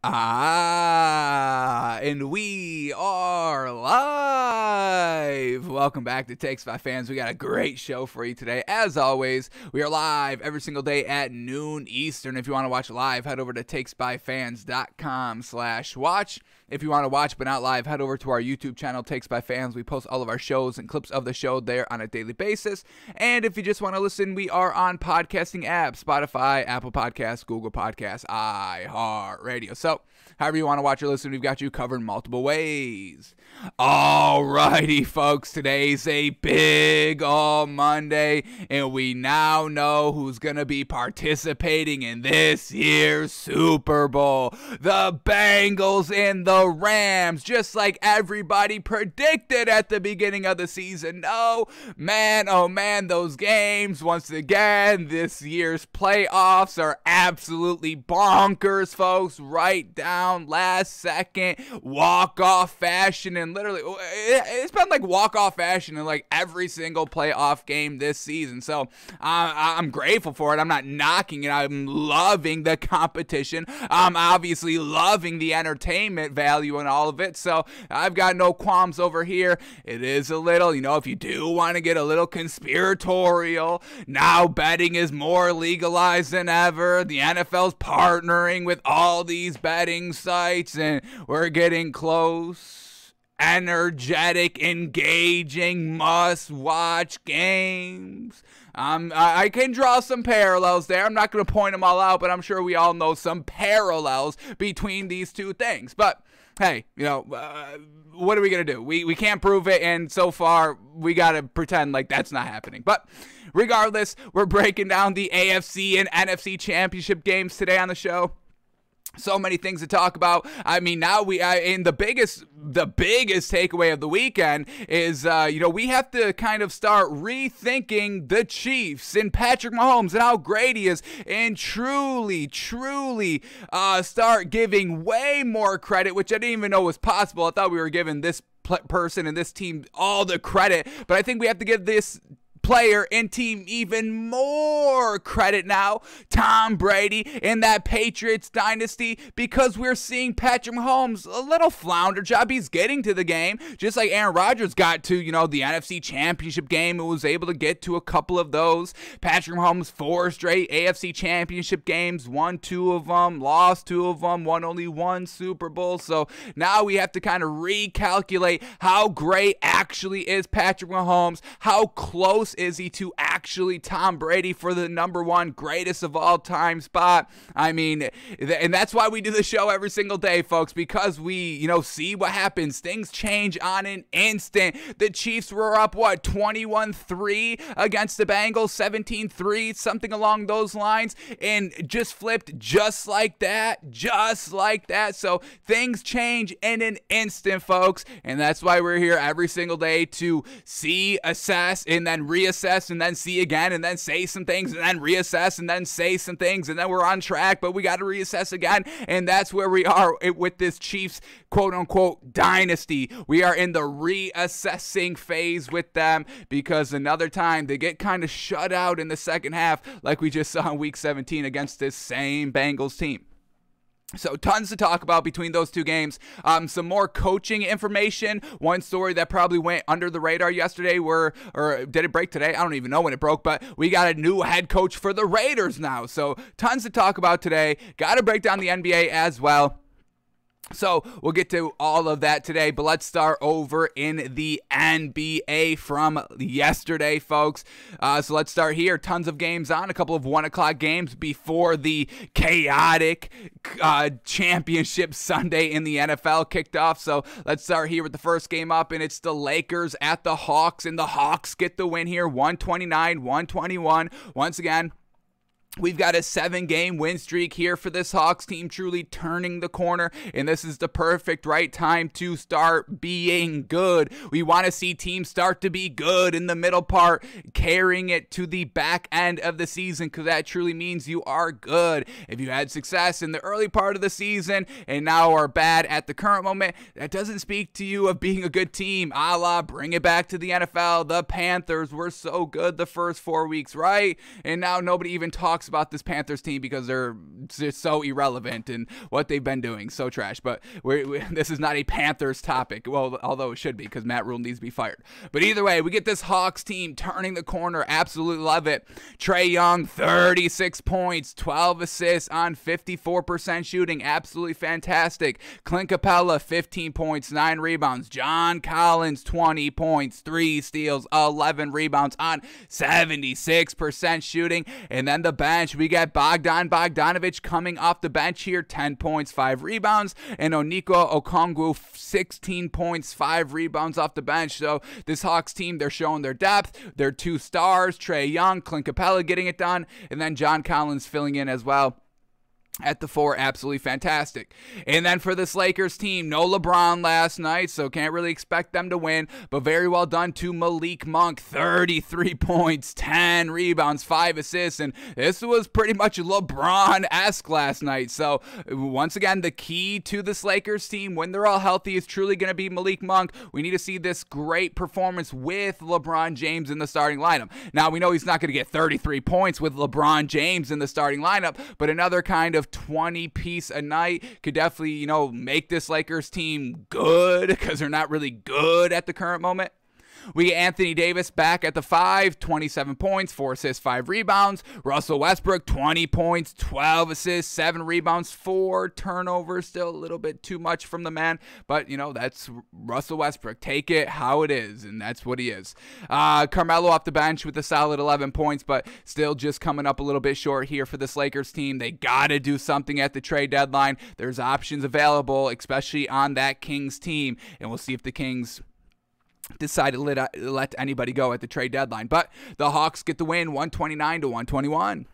And we are live. Welcome back to Takes by Fans. We got a great show for you today. As always, we are live every single day at noon Eastern. If you want to watch live, head over to takesbyfans.com/watch. If you want to watch but not live, head over to our YouTube channel, Takes by Fans. We post all of our shows and clips of the show there on a daily basis. And if you just want to listen, we are on podcasting apps, Spotify, Apple Podcasts, Google Podcasts, iHeartRadio. So, however you want to watch or listen, we've got you covered in multiple ways. Alrighty, folks, today's a big Monday, and we now know who's going to be participating in this year's Super Bowl. The Bengals and the Rams, just like everybody predicted at the beginning of the season. Oh man, those games, once again, this year's playoffs are absolutely bonkers, folks. Right down last second, walk-off fashion, and literally, it's been like walk-off fashion in like every single playoff game this season. So I'm grateful for it. I'm not knocking it. I'm loving the competition. I'm obviously loving the entertainment value and all of it. So I've got no qualms over here. It is a little, if you do want to get a little conspiratorial, now betting is more legalized than ever. The NFL's partnering with all these betting sites, and we're getting close. Energetic, engaging, must-watch games. I can draw some parallels there. I'm not going to point them all out, but I'm sure we all know some parallels between these two things. But, hey, what are we going to do? We can't prove it, and so far, we got to pretend like that's not happening. But regardless, we're breaking down the AFC and NFC Championship games today on the show. So many things to talk about. I mean, now the biggest takeaway of the weekend is, we have to kind of start rethinking the Chiefs and Patrick Mahomes and how great he is, and truly start giving way more credit, which I didn't even know was possible. I thought we were giving this person and this team all the credit, but I think we have to give this player and team even more credit now, Tom Brady and that Patriots dynasty, because we're seeing Patrick Mahomes a little flounder job. He's getting to the game, just like Aaron Rodgers got to, the NFC Championship game and was able to get to a couple of those. Patrick Mahomes 4 straight AFC Championship games, won 2 of them, lost 2 of them, won only 1 Super Bowl. So now we have to kind of recalculate how great actually is Patrick Mahomes, how close is he to actually Tom Brady for the #1 greatest of all time spot. I mean, and that's why we do the show every single day, folks, because we, see what happens. Things change on an instant. The Chiefs were up, 21-3 against the Bengals, 17-3, something along those lines, and just flipped just like that. So things change in an instant, folks, and that's why we're here every single day to see, assess, and then reassess, and then see again, and then say some things, and then reassess, and then say some things, and then we're on track, but we got to reassess again, and that's where we are with this Chiefs quote-unquote dynasty. We are in the reassessing phase with them, because another time they get kind of shut out in the second half, like we just saw in Week 17 against this same Bengals team. So tons to talk about between those two games. Some more coaching information. One story that probably went under the radar yesterday, or did it break today? I don't even know when it broke, but we got a new head coach for the Raiders now. So tons to talk about today. Got to break down the NBA as well. So we'll get to all of that today, but let's start over in the NBA from yesterday, folks. So let's start here. Tons of games on, a couple of 1 o'clock games before the chaotic championship Sunday in the NFL kicked off. So let's start here with the first game up, and it's the Lakers at the Hawks, and the Hawks get the win here, 129-121. Once again, we've got a 7-game win streak here for this Hawks team, truly turning the corner, and this is the perfect right time to start being good. We want to see teams start to be good in the middle part, carrying it to the back end of the season, because that truly means you are good. If you had success in the early part of the season and now are bad at the current moment, that doesn't speak to you of being a good team. A la, bring it back to the NFL. The Panthers were so good the first 4 weeks, right? And now nobody even talks talks about this Panthers team because they're just so irrelevant and what they've been doing, so trash. But this is not a Panthers topic. Well, although it should be because Matt Rule needs to be fired. But either way, we get this Hawks team turning the corner. Absolutely love it. Trae Young, 36 points, 12 assists on 54% shooting. Absolutely fantastic. Clint Capella, 15 points, 9 rebounds. John Collins, 20 points, 3 steals, 11 rebounds on 76% shooting. And then the bench, we got Bogdanovich coming off the bench here, 10 points, 5 rebounds. And Onyeka Okongwu, 16 points, 5 rebounds off the bench. So this Hawks team, they're showing their depth. They're 2 stars, Trae Young, Clint Capella getting it done, and then John Collins filling in as well at the 4. Absolutely fantastic. And then for this Lakers team, no LeBron last night, so can't really expect them to win, but very well done to Malik Monk, 33 points, 10 rebounds, 5 assists, and this was pretty much LeBron-esque last night. So once again, the key to this Lakers team, when they're all healthy, is truly going to be Malik Monk. We need to see this great performance with LeBron James in the starting lineup. Now, we know he's not going to get 33 points with LeBron James in the starting lineup, but another kind of 20-piece a night could definitely, make this Lakers team good, because they're not really good at the current moment. We get Anthony Davis back at the 5, 27 points, 4 assists, 5 rebounds. Russell Westbrook, 20 points, 12 assists, 7 rebounds, 4 turnovers. Still a little bit too much from the man, but, that's Russell Westbrook. Take it how it is, and that's what he is. Carmelo off the bench with a solid 11 points, but still just coming up a little bit short here for this Lakers team. They got to do something at the trade deadline. There's options available, especially on that Kings team, and we'll see if the Kings decide to let anybody go at the trade deadline. But the Hawks get the win, 129-121.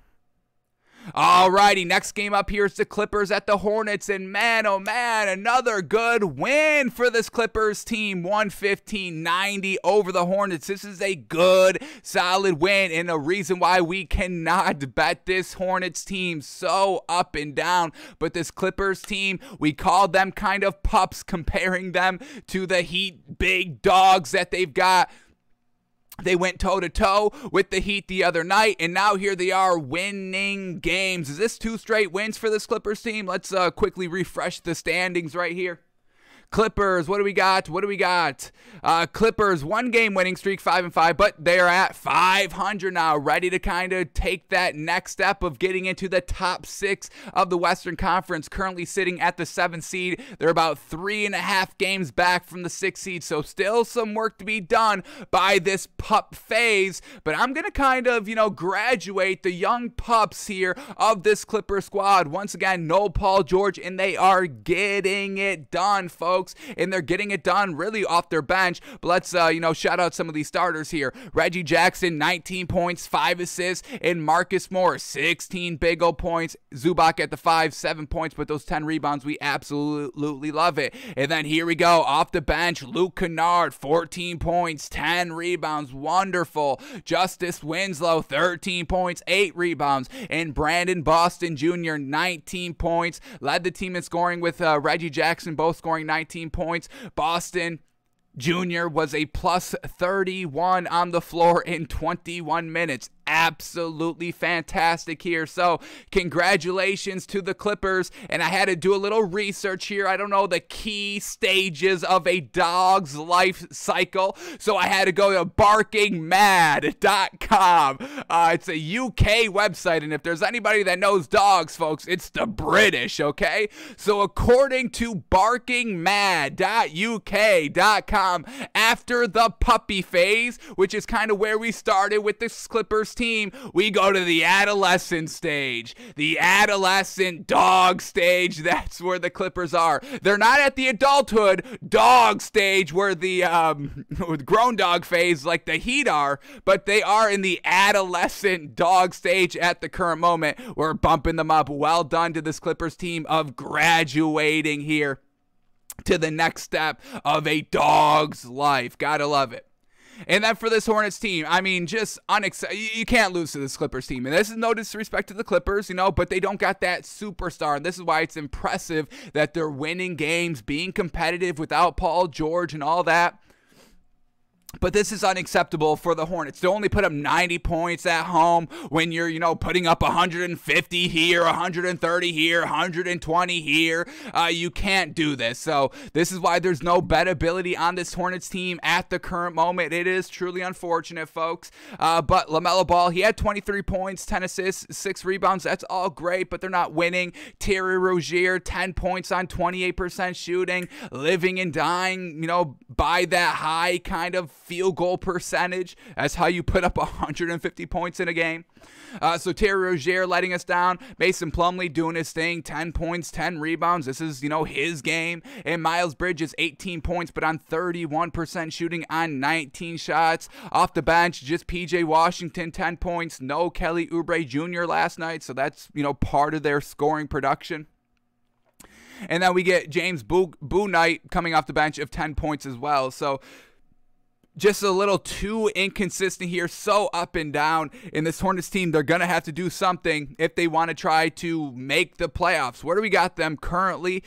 Alrighty, next game up here is the Clippers at the Hornets, and man, oh man, another good win for this Clippers team, 115-90 over the Hornets. This is a good, solid win, and a reason why we cannot bet this Hornets team so up and down. But this Clippers team, we called them kind of pups, comparing them to the Heat big dogs that they've got. They went toe-to-toe with the Heat the other night, and now here they are winning games. Is this 2 straight wins for this Clippers team? Let's quickly refresh the standings right here. Clippers, what do we got? Clippers, 1-game winning streak, 5-5, but they're at 500 now, ready to kind of take that next step of getting into the top 6 of the Western Conference, currently sitting at the 7th seed. They're about 3.5 games back from the 6th seed, so still some work to be done by this pup phase, but I'm going to kind of, graduate the young pups here of this Clipper squad. Once again, no Paul George, and they are getting it done, folks. And they're getting it done really off their bench. But let's, shout out some of these starters here. Reggie Jackson, 19 points, 5 assists. And Marcus Morris, 16 big old points. Zubac at the 5, 7 points. But those 10 rebounds, we absolutely love it. And then here we go, off the bench, Luke Kennard, 14 points, 10 rebounds. Wonderful. Justice Winslow, 13 points, 8 rebounds. And Brandon Boston Jr., 19 points. Led the team in scoring with Reggie Jackson, both scoring 19 points. Boston Jr. was a plus 31 on the floor in 21 minutes. Absolutely fantastic here. So congratulations to the Clippers. And I had to do a little research here. I don't know the key stages of a dog's life cycle, so I had to go to barkingmad.com. It's a UK website, and if there's anybody that knows dogs, folks, it's the British, okay? So according to barkingmad.uk.com, after the puppy phase, which is kind of where we started with this Clippers team, we go to the adolescent stage, the adolescent dog stage. That's where the Clippers are. They're not at the adulthood dog stage where the grown dog phase like the Heat are, but they are in the adolescent dog stage at the current moment. We're bumping them up. Well done to this Clippers team of graduating here to the next step of a dog's life. Gotta love it. And then for this Hornets team, I mean, just you can't lose to this Clippers team. And this is no disrespect to the Clippers, but they don't got that superstar. And this is why it's impressive that they're winning games, being competitive without Paul George and all that. But this is unacceptable for the Hornets to only put up 90 points at home when you're, putting up 150 here, 130 here, 120 here. You can't do this. So this is why there's no bettability on this Hornets team at the current moment. It is truly unfortunate, folks. But LaMelo Ball, he had 23 points, 10 assists, 6 rebounds. That's all great, but they're not winning. Terry Rozier, 10 points on 28% shooting, living and dying, by that high kind of field goal percentage. That's how you put up 150 points in a game. So Terry Rozier letting us down. Mason Plumlee doing his thing, 10 points, 10 rebounds. This is, his game. And Miles Bridges, 18 points, but on 31% shooting on 19 shots. Off the bench, just PJ Washington, 10 points. No Kelly Oubre Jr. last night, so that's, part of their scoring production. And then we get James Bouknight coming off the bench of 10 points as well. So just a little too inconsistent here, so up and down in this Hornets team. They're going to have to do something if they want to try to make the playoffs. Where do we got them currently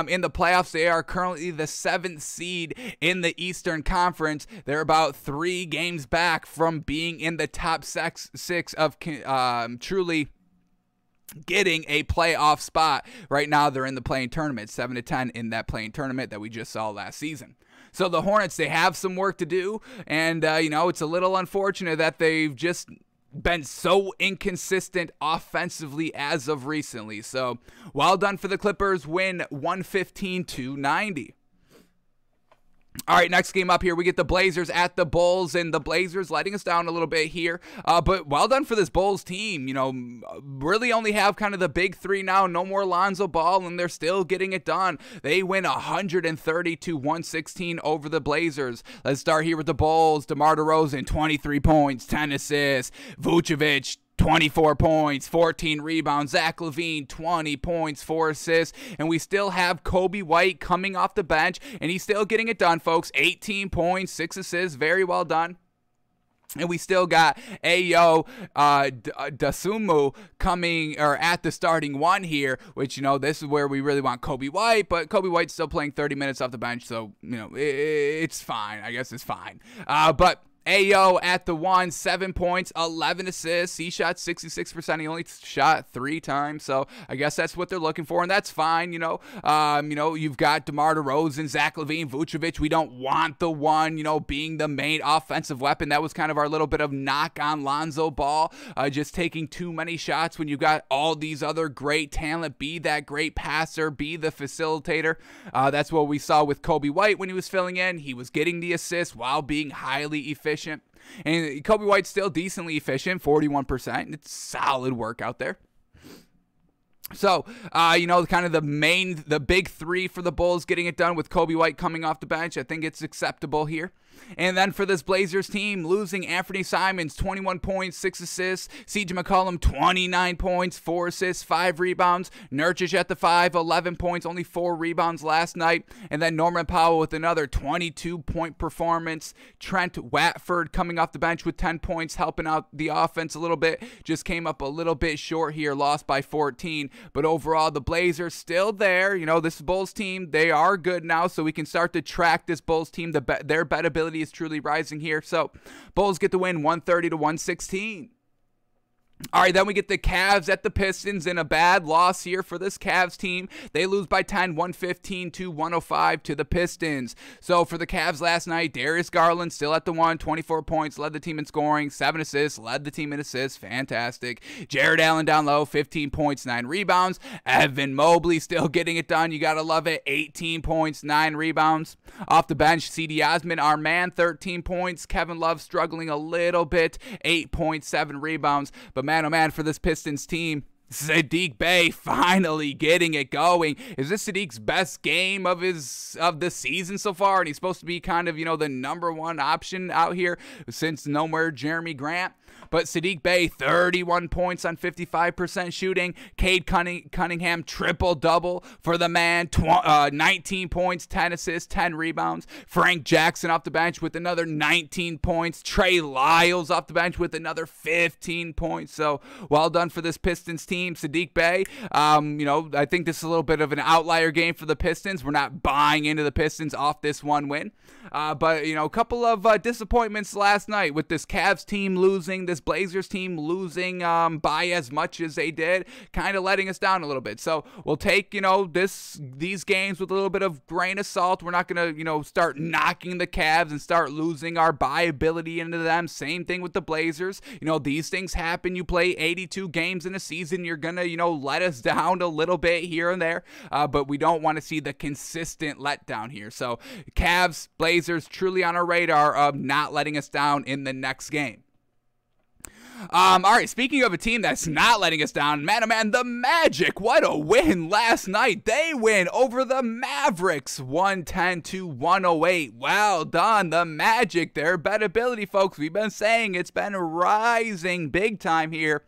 in the playoffs? They are currently the 7th seed in the Eastern Conference. They're about 3 games back from being in the top 6 of truly getting a playoff spot. Right now, they're in the play-in tournament, 7-10 in that play-in tournament that we just saw last season. So the Hornets, they have some work to do, and, it's a little unfortunate that they've just been so inconsistent offensively as of recently. So well done for the Clippers, win 115-90. All right, next game up here, we get the Blazers at the Bulls, and the Blazers letting us down a little bit here. But well done for this Bulls team. Really only have kind of the big 3 now. No more Lonzo Ball, and they're still getting it done. They win 130-116 over the Blazers. Let's start here with the Bulls. DeMar DeRozan, 23 points, 10 assists. Vucevic, 24 points, 14 rebounds. Zach LaVine, 20 points, 4 assists. And we still have Kobe White coming off the bench, and he's still getting it done, folks. 18 points, 6 assists. Very well done. And we still got Ayo Dosunmu coming or at the starting 1 here, which, this is where we really want Kobe White, but Kobe White's still playing 30 minutes off the bench, so, it's fine. I guess it's fine. But Ayo at the 1, 7 points, 11 assists. He shot 66%. He only shot 3 times, so I guess that's what they're looking for, and that's fine. You've got DeMar DeRozan, Zach LaVine, Vucevic. We don't want the one, being the main offensive weapon. That was kind of our little bit of knock on Lonzo Ball, just taking too many shots when you've got all these other great talent. Be that great passer, be the facilitator. That's what we saw with Kobe White when he was filling in. He was getting the assists while being highly efficient. And Kobe White's still decently efficient, 41%. It's solid work out there. So, kind of the big 3 for the Bulls getting it done with Kobe White coming off the bench. I think it's acceptable here. And then for this Blazers team, losing Anthony Simons, 21 points, 6 assists. CJ McCollum, 29 points, 4 assists, 5 rebounds. Nurkic at the 5, 11 points, only 4 rebounds last night. And then Norman Powell with another 22-point performance. Trent Watford coming off the bench with 10 points, helping out the offense a little bit. Just came up a little bit short here, lost by 14. But overall, the Blazers still there. This Bulls team, they are good now, so we can start to track this Bulls team. Their bettability is truly rising here. So Bulls get the win 130-116. All right, then we get the Cavs at the Pistons in a bad loss here for this Cavs team. They lose by 10, 115-105 to the Pistons. So for the Cavs last night, Darius Garland still at the 1, 24 points, led the team in scoring, 7 assists, led the team in assists, fantastic. Jared Allen down low, 15 points, 9 rebounds. Evan Mobley still getting it done, you gotta love it, 18 points, 9 rebounds. Off the bench, C.D. Osman, our man, 13 points. Kevin Love struggling a little bit, 8.7 rebounds. But man, oh man, for this Pistons team, Saddiq Bey finally getting it going. Is this Saddiq's best game of the season so far? And he's supposed to be kind of, the number 1 option out here since no more Jeremy Grant. But Saddiq Bey, 31 points on 55% shooting. Cade Cunningham, triple-double for the man. 19 points, 10 assists, 10 rebounds. Frank Jackson off the bench with another 19 points. Trey Lyles off the bench with another 15 points. So, well done for this Pistons team. team, Sadiq Bey. I think this is a little bit of an outlier game for the Pistons. We're not buying into the Pistons off this one win. But a couple of disappointments last night with this Cavs team losing, this Blazers team losing by as much as they did, kind of letting us down a little bit. So we'll take, these games with a little bit of grain of salt. We're not going to, start knocking the Cavs and start losing our buyability into them. Same thing with the Blazers. These things happen. You play 82 games in a season. You're going to, let us down a little bit here and there. But we don't want to see the consistent letdown here. So Cavs, Blazers, truly on our radar of not letting us down in the next game. All right, speaking of a team that's not letting us down, man, oh man, the Magic, what a win last night. They win over the Mavericks, 110-108. Well done, the Magic. Their bettability, folks, we've been saying it's been rising big time here.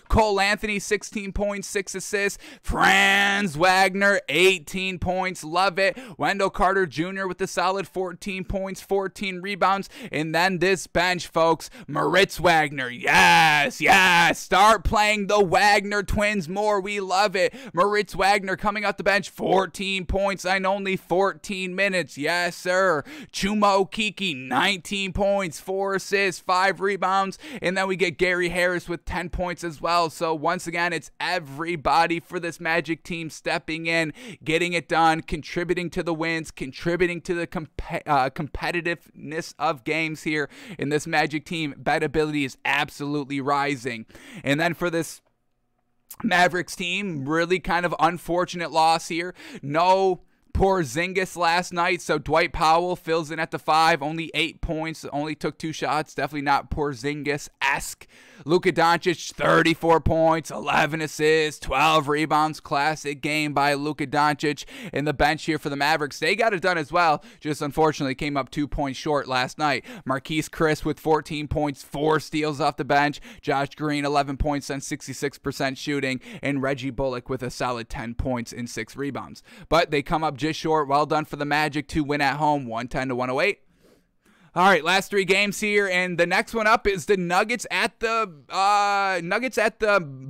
Cole Anthony, 16 points, 6 assists. Franz Wagner, 18 points. Love it. Wendell Carter Jr. with a solid 14 points, 14 rebounds. And then this bench, folks, Moritz Wagner. Yes, yes. Start playing the Wagner twins more. We love it. Moritz Wagner coming off the bench, 14 points in only 14 minutes. Yes, sir. Chuma Okeke, 19 points, 4 assists, 5 rebounds. And then we get Gary Harris with 10 points as well. So once again, it's everybody for this Magic team stepping in, getting it done, contributing to the wins, contributing to the competitiveness of games here in this Magic team. Bettability is absolutely rising. And then for this Mavericks team, really kind of unfortunate loss here. No Porzingis last night, so Dwight Powell fills in at the 5, only 8 points, only took 2 shots, definitely not Porzingis-esque. Luka Doncic, 34 points, 11 assists, 12 rebounds, classic game by Luka Doncic. In the bench here for the Mavericks, they got it done as well, just unfortunately came up 2 points short last night. Marquise Chris with 14 points, 4 steals off the bench, Josh Green, 11 points on 66% shooting, and Reggie Bullock with a solid 10 points and 6 rebounds. But they come up just short. Well done for the Magic to win at home, 110-108. All right, last 3 games here, and the next one up is the Nuggets at the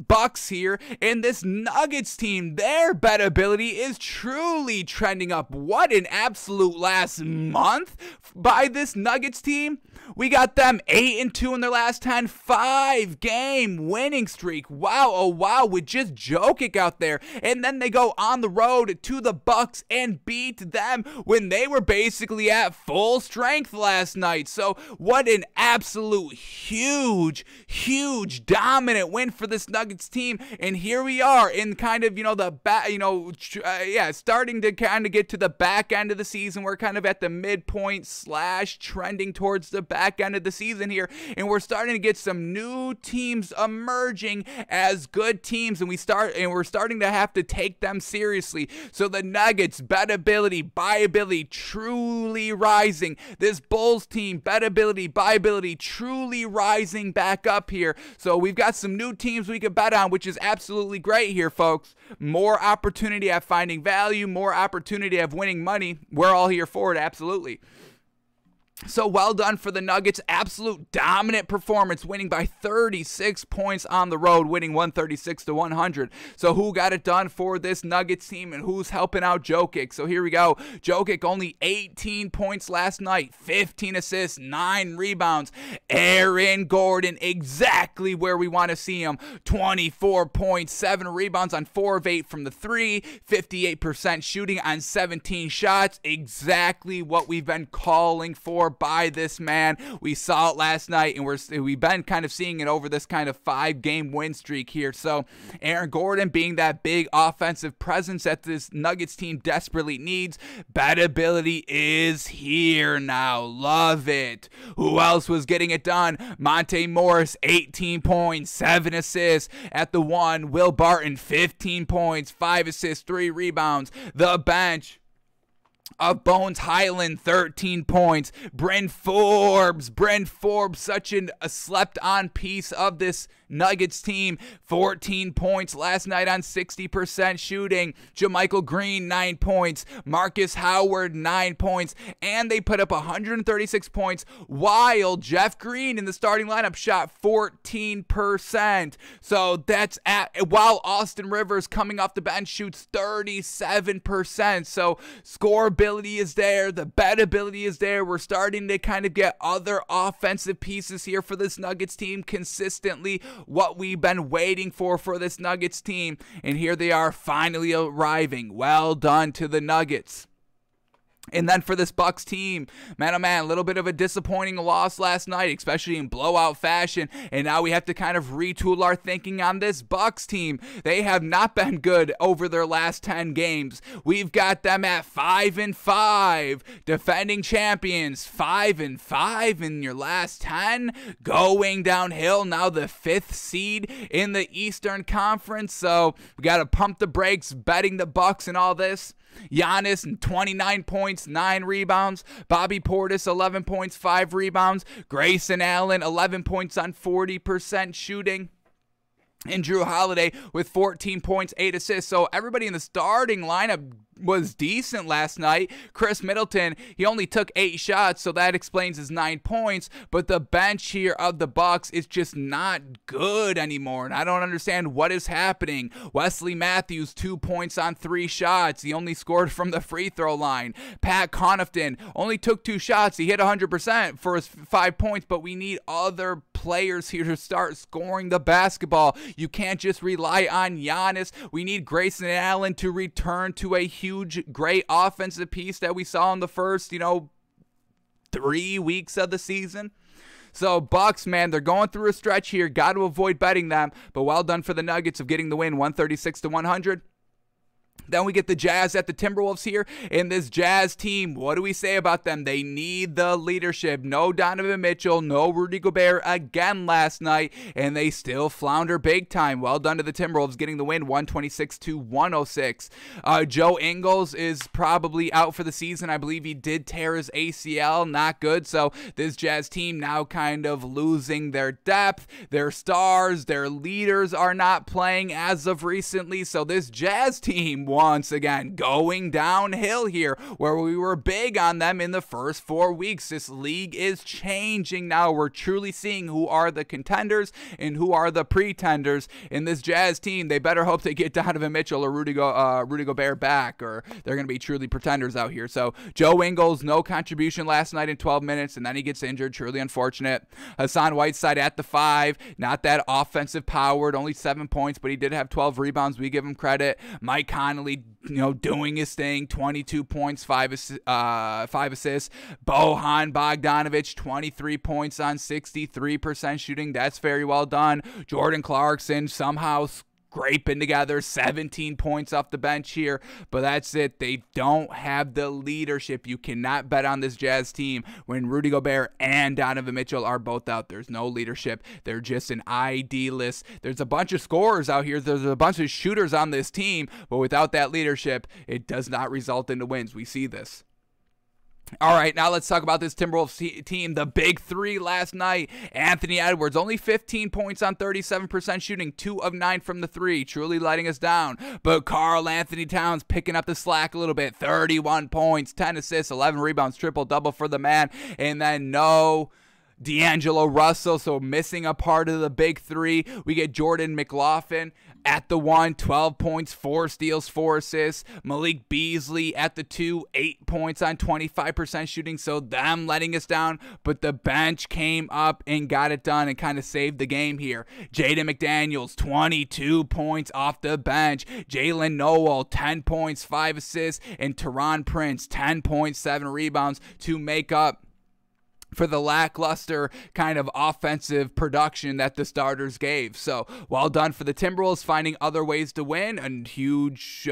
Bucks here. And this Nuggets team, their bettability is truly trending up. What an absolute last month by this Nuggets team. We got them 8-2 in their last 10, 5-game winning streak. Wow, oh wow, with just Jokic out there. And then they go on the road to the Bucks and beat them when they were basically at full strength last night. So what an absolute huge dominant win for this Nuggets team. And here we are in kind of, starting to kind of get to the back end of the season. We're kind of at the midpoint / trending towards the back end of the season here, and we're starting to get some new teams emerging as good teams, and we're starting to have to take them seriously. So the Nuggets, bettability, buyability, truly rising. This Bulls team, bettability, buyability, truly rising back up here. So we've got some new teams we could bet on, which is absolutely great here, folks. More opportunity at finding value, more opportunity of winning money. We're all here for it, absolutely. So well done for the Nuggets. Absolute dominant performance, winning by 36 points on the road, winning 136-100. So who got it done for this Nuggets team, and who's helping out Jokic? So here we go. Jokic only 18 points last night, 15 assists, 9 rebounds. Aaron Gordon, exactly where we want to see him. 24 points, 7 rebounds on 4 of 8 from the 3, 58% shooting on 17 shots. Exactly what we've been calling for by this man. We saw it last night, and we've been kind of seeing it over this kind of 5-game win streak here. So Aaron Gordon being that big offensive presence that this Nuggets team desperately needs. Bettability is here now. Love it. Who else was getting it done? Monte Morris, 18 points, 7 assists at the 1. Will Barton, 15 points, 5 assists, 3 rebounds. The bench of Bones Highland, 13 points. Bryn Forbes, such a slept-on piece of this Nuggets team, 14 points last night on 60% shooting. JaMychal Green, 9 points. Marcus Howard, 9 points. And they put up 136 points while Jeff Green in the starting lineup shot 14%. So that's while Austin Rivers coming off the bench shoots 37%. So scoreability is there. The bettability is there. We're starting to kind of get other offensive pieces here for this Nuggets team consistently. What we've been waiting for this Nuggets team. And here they are finally arriving. Well done to the Nuggets. And then for this Bucks team, man, oh man, a little bit of a disappointing loss last night, especially in blowout fashion. And now we have to kind of retool our thinking on this Bucks team. They have not been good over their last 10 games. We've got them at 5-5, defending champions, 5-5 in your last 10, going downhill. Now the 5th seed in the Eastern Conference. So we got to pump the brakes, betting the Bucks and all this. Giannis, 29 points, 9 rebounds. Bobby Portis, 11 points, 5 rebounds. Grayson Allen, 11 points on 40% shooting. And Drew Holiday with 14 points, 8 assists. So everybody in the starting lineup was decent last night. Chris Middleton, he only took 8 shots, so that explains his 9 points. But the bench here of the Bucks is just not good anymore, and I don't understand what is happening. Wesley Matthews, 2 points on 3 shots. He only scored from the free throw line. Pat Connaughton only took 2 shots. He hit 100% for his 5 points, but we need other players here to start scoring the basketball. You can't just rely on Giannis. We need Grayson Allen to return to a huge, great offensive piece that we saw in the first, 3 weeks of the season. So Bucks, man, they're going through a stretch here. Got to avoid betting them, but well done for the Nuggets of getting the win, 136-100. Then we get the Jazz at the Timberwolves here. In this Jazz team, what do we say about them? They need the leadership. No Donovan Mitchell, no Rudy Gobert again last night, and they still flounder big time. Well done to the Timberwolves getting the win, 126-106. Joe Ingles is probably out for the season. I believe he did tear his ACL. Not good. So this Jazz team now kind of losing their depth. Their stars, their leaders are not playing as of recently. So this Jazz team once again going downhill here, where we were big on them in the first 4 weeks. This league is changing now. We're truly seeing who are the contenders and who are the pretenders in this Jazz team. They better hope they get Donovan Mitchell or Rudy Gobert back, or they're going to be truly pretenders out here. So Joe Ingles, no contribution last night in 12 minutes, and then he gets injured. Truly unfortunate. Hassan Whiteside at the 5, not that offensive powered, only 7 points, but he did have 12 rebounds. We give him credit. Mike Conley, doing his thing, 22 points, 5 assists. Bojan Bogdanovic, 23 points on 63% shooting. That's very well done. Jordan Clarkson somehow scraping together 17 points off the bench here, but that's it. They don't have the leadership. You cannot bet on this Jazz team when Rudy Gobert and Donovan Mitchell are both out. There's no leadership. They're just an ID list. There's a bunch of scorers out here. There's a bunch of shooters on this team, but without that leadership, it does not result into wins. We see this. All right, now let's talk about this Timberwolves team. The big 3 last night. Anthony Edwards, only 15 points on 37% shooting, 2 of 9 from the 3, truly letting us down. But Karl Anthony Towns picking up the slack a little bit, 31 points, 10 assists, 11 rebounds, triple-double for the man. And then no D'Angelo Russell, so missing a part of the big 3. We get Jordan McLaughlin at the 1, 12 points, 4 steals, 4 assists. Malik Beasley at the 2, 8 points on 25% shooting, so them letting us down. But the bench came up and got it done and kind of saved the game here. Jaden McDaniels, 22 points off the bench. Jalen Noel, 10 points, 5 assists. And Teron Prince, 10 points, 7 rebounds to make up for the lackluster kind of offensive production that the starters gave. So well done for the Timberwolves finding other ways to win, and huge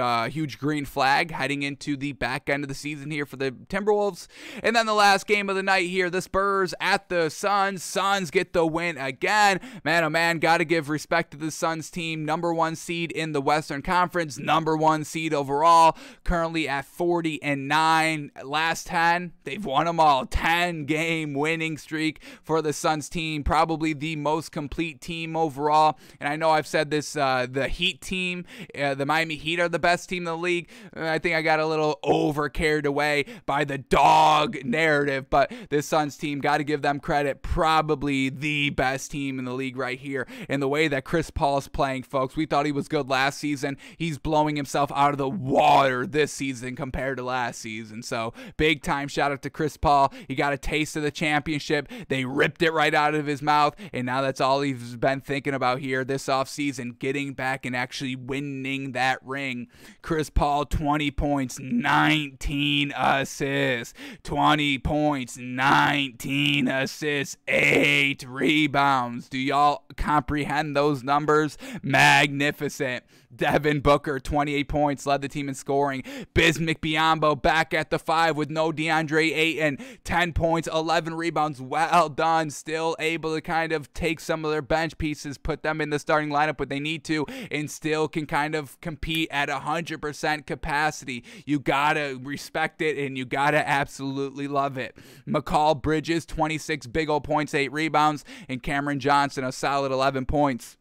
green flag heading into the back end of the season here for the Timberwolves. And then the last game of the night here, the Spurs at the Suns. Suns get the win again. Man, oh man, got to give respect to the Suns team. Number 1 seed in the Western Conference, number 1 seed overall, currently at 40-9. Last 10, they've won them all. 10-game game winning streak for the Suns team. Probably the most complete team overall. And I know I've said this, the Heat team, the Miami Heat are the best team in the league. I think I got a little over carried away by the dog narrative, but this Suns team, got to give them credit. Probably the best team in the league right here. And the way that Chris Paul is playing, folks, we thought he was good last season. He's blowing himself out of the water this season compared to last season. So big time shout out to Chris Paul. He got a taste of the championship. They ripped it right out of his mouth, and now that's all he's been thinking about here this offseason, getting back and actually winning that ring. Chris Paul, 20 points, 19 assists. 20 points, 19 assists, 8 rebounds. Do y'all comprehend those numbers? Magnificent. Devin Booker, 28 points, led the team in scoring. Bismack Biyombo back at the 5 with no DeAndre Ayton, 10 points, 11 rebounds. Well done. Still able to kind of take some of their bench pieces, put them in the starting lineup when they need to, and still can kind of compete at 100% capacity. You gotta respect it, and you gotta absolutely love it. McCall Bridges, 26 big old points, 8 rebounds, and Cameron Johnson, a solid 11 points.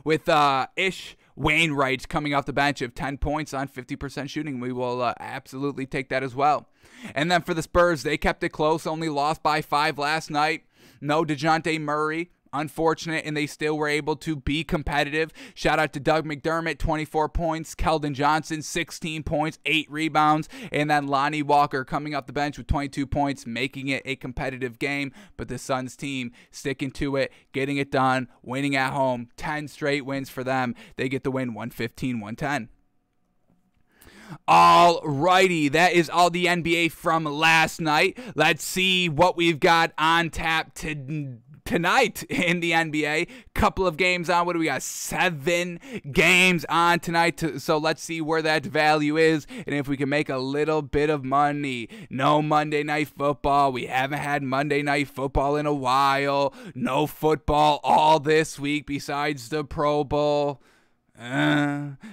With Ish Wainwright coming off the bench of 10 points on 50% shooting. We will absolutely take that as well. And then for the Spurs, they kept it close, only lost by 5 last night. No DeJounte Murray. Unfortunate, and they still were able to be competitive. Shout out to Doug McDermott, 24 points. Keldon Johnson, 16 points, 8 rebounds. And then Lonnie Walker coming off the bench with 22 points, making it a competitive game. But the Suns team sticking to it, getting it done, winning at home. 10 straight wins for them. They get the win 115-110. Alrighty, that is all the NBA from last night. Let's see what we've got on tap tonight in the NBA. Couple of games on. What do we got? 7 games on tonight. So let's see where that value is and if we can make a little bit of money. No Monday Night Football. We haven't had Monday Night Football in a while. No football all this week besides the Pro Bowl.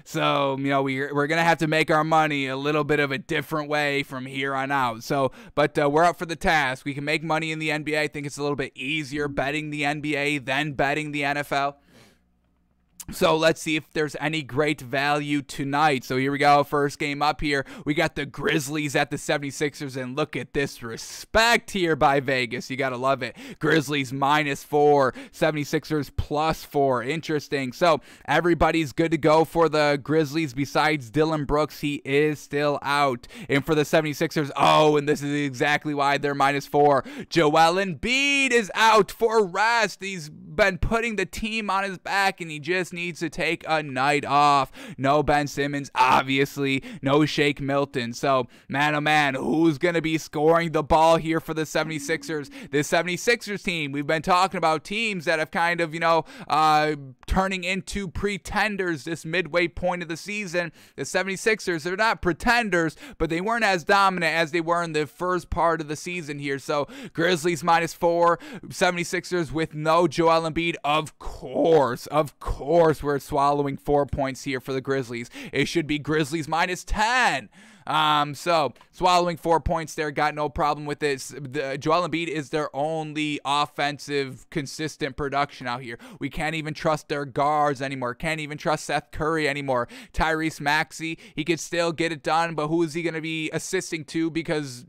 So, you know, we're going to have to make our money a little bit of a different way from here on out. So, but we're up for the task. We can make money in the NBA. I think it's a little bit easier betting the NBA than betting the NFL. So let's see if there's any great value tonight. So here we go. First game up here. We got the Grizzlies at the 76ers. And look at this respect here by Vegas. You got to love it. Grizzlies -4. 76ers +4. Interesting. So everybody's good to go for the Grizzlies besides Dillon Brooks. He is still out. And for the 76ers, and this is exactly why they're -4. Joel Embiid is out for rest. He's been putting the team on his back, and he just needs to take a night off. No Ben Simmons, obviously. No Shake Milton. So, man, oh man, who's going to be scoring the ball here for the 76ers? The 76ers team, we've been talking about teams that have kind of, turning into pretenders this midway point of the season. The 76ers, they're not pretenders, but they weren't as dominant as they were in the first part of the season here. So, Grizzlies -4, 76ers with no Joel Embiid. Of course, we're swallowing 4 points here for the Grizzlies. It should be Grizzlies -10. So swallowing 4 points there, got no problem with this. Joel Embiid is their only offensive consistent production out here. We can't even trust their guards anymore. Can't even trust Seth Curry anymore. Tyrese Maxey, he could still get it done, but who is he going to be assisting to because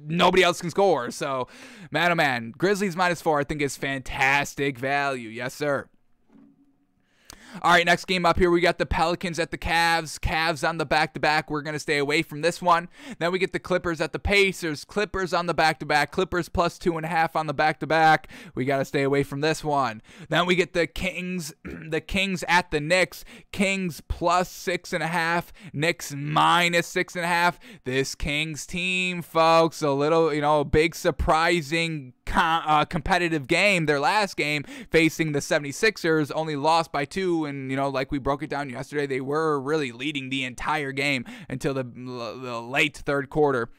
nobody else can score? So, man, oh man, Grizzlies -4 I think is fantastic value. Yes, sir. All right, next game up here, we got the Pelicans at the Cavs. Cavs on the back-to-back. We're going to stay away from this one. Then we get the Clippers at the Pacers. Clippers on the back-to-back. Clippers +2.5 on the back-to-back. We got to stay away from this one. Then we get the Kings. The Kings at the Knicks. Kings +6.5. Knicks -6.5. This Kings team, folks, a little, big surprising competitive game. Their last game facing the 76ers, only lost by 2, and like we broke it down yesterday, they were really leading the entire game until the late third quarter.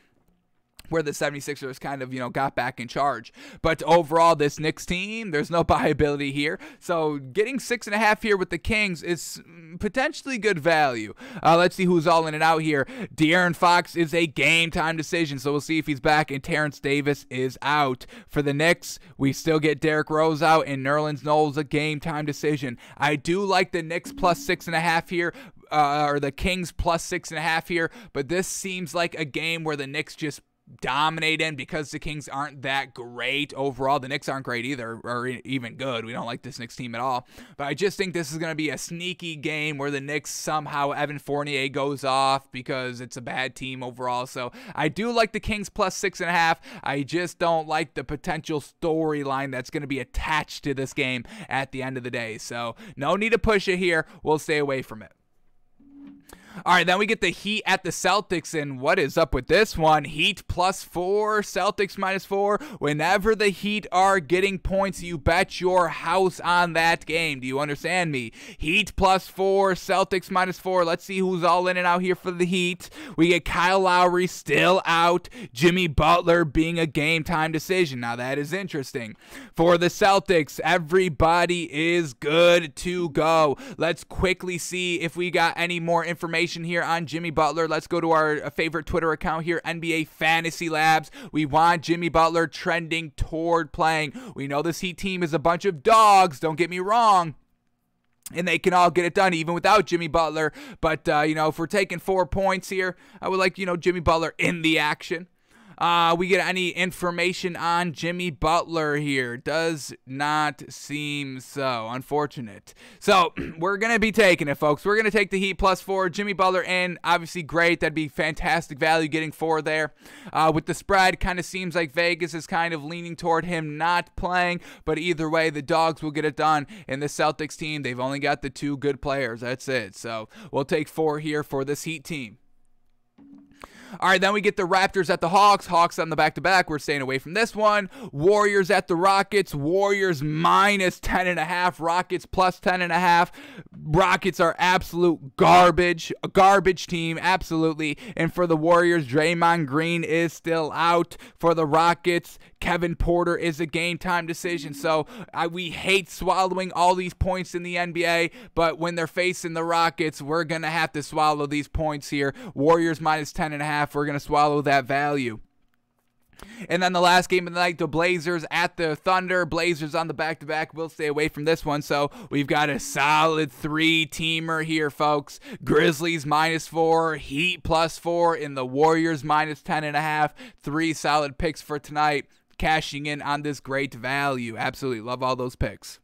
where the 76ers kind of, got back in charge. But overall, this Knicks team, there's no buyability here. So getting 6.5 here with the Kings is potentially good value. Let's see who's all in and out here. De'Aaron Fox is a game-time decision, so we'll see if he's back, and Terrence Davis is out. For the Knicks, we still get Derrick Rose out, and Nerlens Noel's a game-time decision. I do like the Knicks plus 6.5 here, or the Kings plus 6.5 here, but this seems like a game where the Knicks just dominate in because the Kings aren't that great overall. The Knicks aren't great either, or even good. We don't like this Knicks team at all. But I just think this is going to be a sneaky game where the Knicks somehow Evan Fournier goes off because it's a bad team overall. So I do like the Kings plus 6.5. I just don't like the potential storyline that's going to be attached to this game at the end of the day. So no need to push it here. We'll stay away from it. All right, then we get the Heat at the Celtics, and what is up with this one? Heat plus 4, Celtics minus 4. Whenever the Heat are getting points, you bet your house on that game. Do you understand me? Heat plus 4, Celtics minus 4. Let's see who's all in and out here for the Heat. We get Kyle Lowry still out. Jimmy Butler being a game-time decision. Now, that is interesting. For the Celtics, everybody is good to go. Let's quickly see if we got any more information here on Jimmy Butler. Let's go to our favorite Twitter account here, NBA Fantasy Labs. We want Jimmy Butler trending toward playing. We know this Heat team is a bunch of dogs, don't get me wrong, and they can all get it done even without Jimmy Butler. But, if we're taking 4 points here, I would like, Jimmy Butler in the action. We get any information on Jimmy Butler here? Does not seem so. Unfortunate. So we're going to be taking it, folks. We're going to take the Heat plus 4. Jimmy Butler in. Obviously great. That'd be fantastic value getting 4 there. With the spread, kind of seems like Vegas is kind of leaning toward him not playing. But either way, the Dogs will get it done. In the Celtics team, they've only got the 2 good players. That's it. So we'll take 4 here for this Heat team. All right, then we get the Raptors at the Hawks. Hawks on the back-to-back. We're staying away from this one. Warriors at the Rockets. Warriors minus 10.5. Rockets plus 10.5. Rockets are absolute garbage. A garbage team, absolutely. And for the Warriors, Draymond Green is still out. For the Rockets, Kevin Porter is a game-time decision. So we hate swallowing all these points in the NBA, but when they're facing the Rockets, we're going to have to swallow these points here. Warriors minus 10.5. We're going to swallow that value. And then the last game of the night, the Blazers at the Thunder. Blazers on the back-to-back. We'll stay away from this one. So we've got a solid 3-teamer here, folks. Grizzlies minus 4, Heat plus 4, and the Warriors minus 10.5. 3 solid picks for tonight. Cashing in on this great value. Absolutely love all those picks.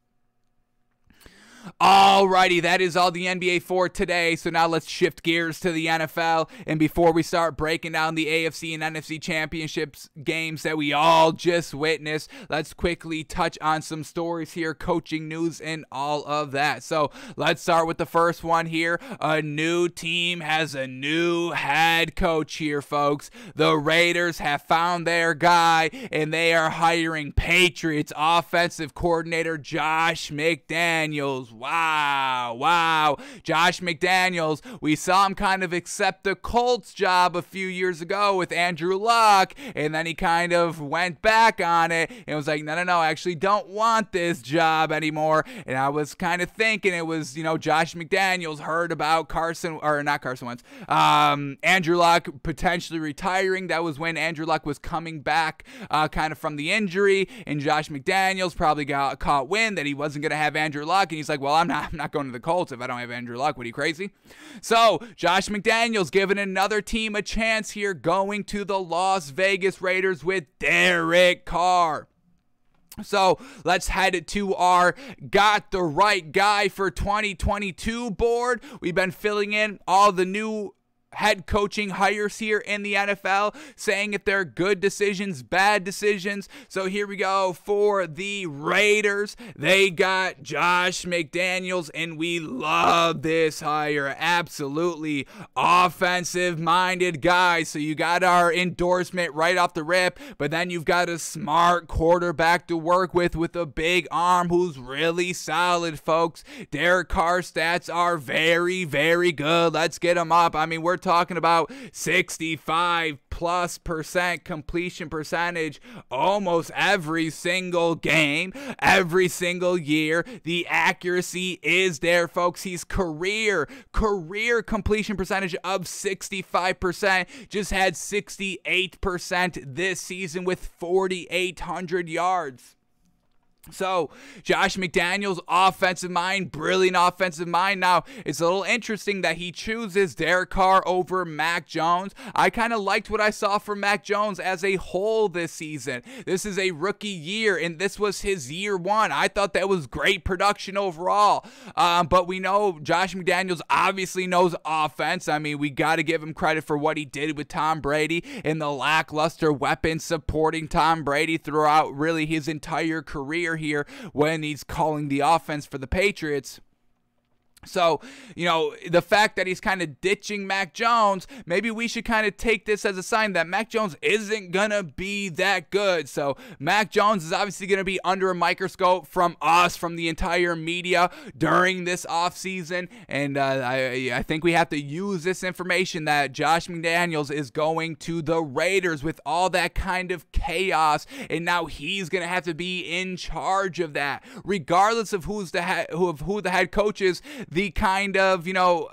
Alrighty, that is all the NBA for today. So now let's shift gears to the NFL. And before we start breaking down the AFC and NFC Championships games that we all just witnessed, let's quickly touch on some stories here, coaching news, and all of that. So let's start with the first one here. A new team has a new head coach here, folks. The Raiders have found their guy, and they are hiring Patriots offensive coordinator Josh McDaniels. Wow. Josh McDaniels, we saw him kind of accept the Colts job a few years ago with Andrew Luck, and then he kind of went back on it and was like, no, I actually don't want this job anymore. And I was kind of thinking it was, Josh McDaniels heard about Andrew Luck potentially retiring. That was when Andrew Luck was coming back kind of from the injury, and Josh McDaniels probably got caught wind that he wasn't going to have Andrew Luck, and he's like, well, I'm not going to the Colts if I don't have Andrew Luck. What are you, crazy? So Josh McDaniels giving another team a chance here, going to the Las Vegas Raiders with Derek Carr. So let's head to our Got the Right Guy for 2022 board. We've been filling in all the new head coaching hires here in the NFL, saying if they're good decisions, bad decisions. So here we go for the Raiders. They got Josh McDaniels, and we love this hire. Absolutely offensive-minded guy. So you got our endorsement right off the rip, but then you've got a smart quarterback to work with a big arm who's really solid, folks. Derek Carr's stats are very, very good. Let's get them up. I mean, we're talking about 65 90+% completion percentage almost every single game, every single year. The accuracy is there, folks. He's career completion percentage of 65%. Just had 68% this season with 4,800 yards. So, Josh McDaniels, offensive mind, brilliant offensive mind. Now, it's a little interesting that he chooses Derek Carr over Mac Jones. I kind of liked what I saw from Mac Jones as a whole this season. This is a rookie year, and this was his year one. I thought that was great production overall. But we know Josh McDaniels obviously knows offense. I mean, we got to give him credit for what he did with Tom Brady and the lackluster weapons supporting Tom Brady throughout really his entire career here when he's calling the offense for the Patriots. So, you know, the fact that he's kind of ditching Mac Jones, maybe we should kind of take this as a sign that Mac Jones isn't going to be that good. So, Mac Jones is obviously going to be under a microscope from us, from the entire media during this offseason. And I think we have to use this information that Josh McDaniels is going to the Raiders with all that kind of chaos. And now he's going to have to be in charge of that. Regardless of who the head coach is, the kind of, you know,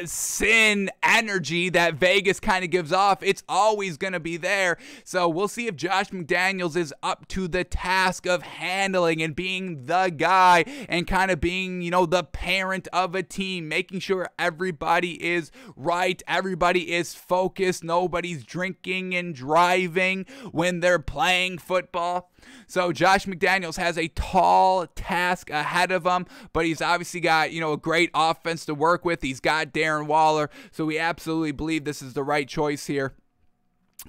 sin energy that Vegas kind of gives off, it's always going to be there. So we'll see if Josh McDaniels is up to the task of handling and being the guy and kind of being, you know, the parent of a team, making sure everybody is right, everybody is focused, nobody's drinking and driving when they're playing football. So Josh McDaniels has a tall task ahead of him, but he's obviously got, you know, a great offense to work with. He's got Darren Waller, so we absolutely believe this is the right choice here.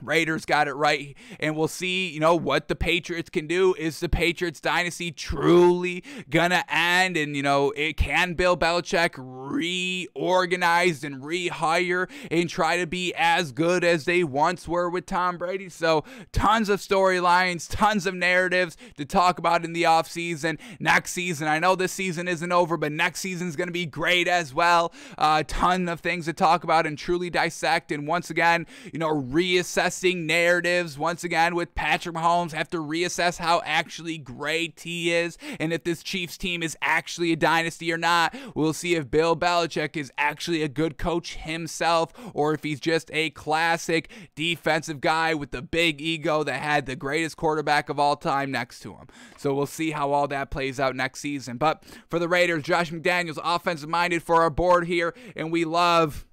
Raiders got it right, and we'll see, you know, what the Patriots can do. Is the Patriots dynasty truly gonna end? And, you know, can Bill Belichick reorganize and rehire and try to be as good as they once were with Tom Brady? So tons of storylines, tons of narratives to talk about in the offseason. Next season, I know this season isn't over, but next season's gonna be great as well. A ton of things to talk about and truly dissect, and once again, you know, reassess narratives. Once again, with Patrick Mahomes, have to reassess how actually great he is and if this Chiefs team is actually a dynasty or not. We'll see if Bill Belichick is actually a good coach himself or if he's just a classic defensive guy with the big ego that had the greatest quarterback of all time next to him. So we'll see how all that plays out next season. But for the Raiders, Josh McDaniels, offensive minded for our board here, and we love.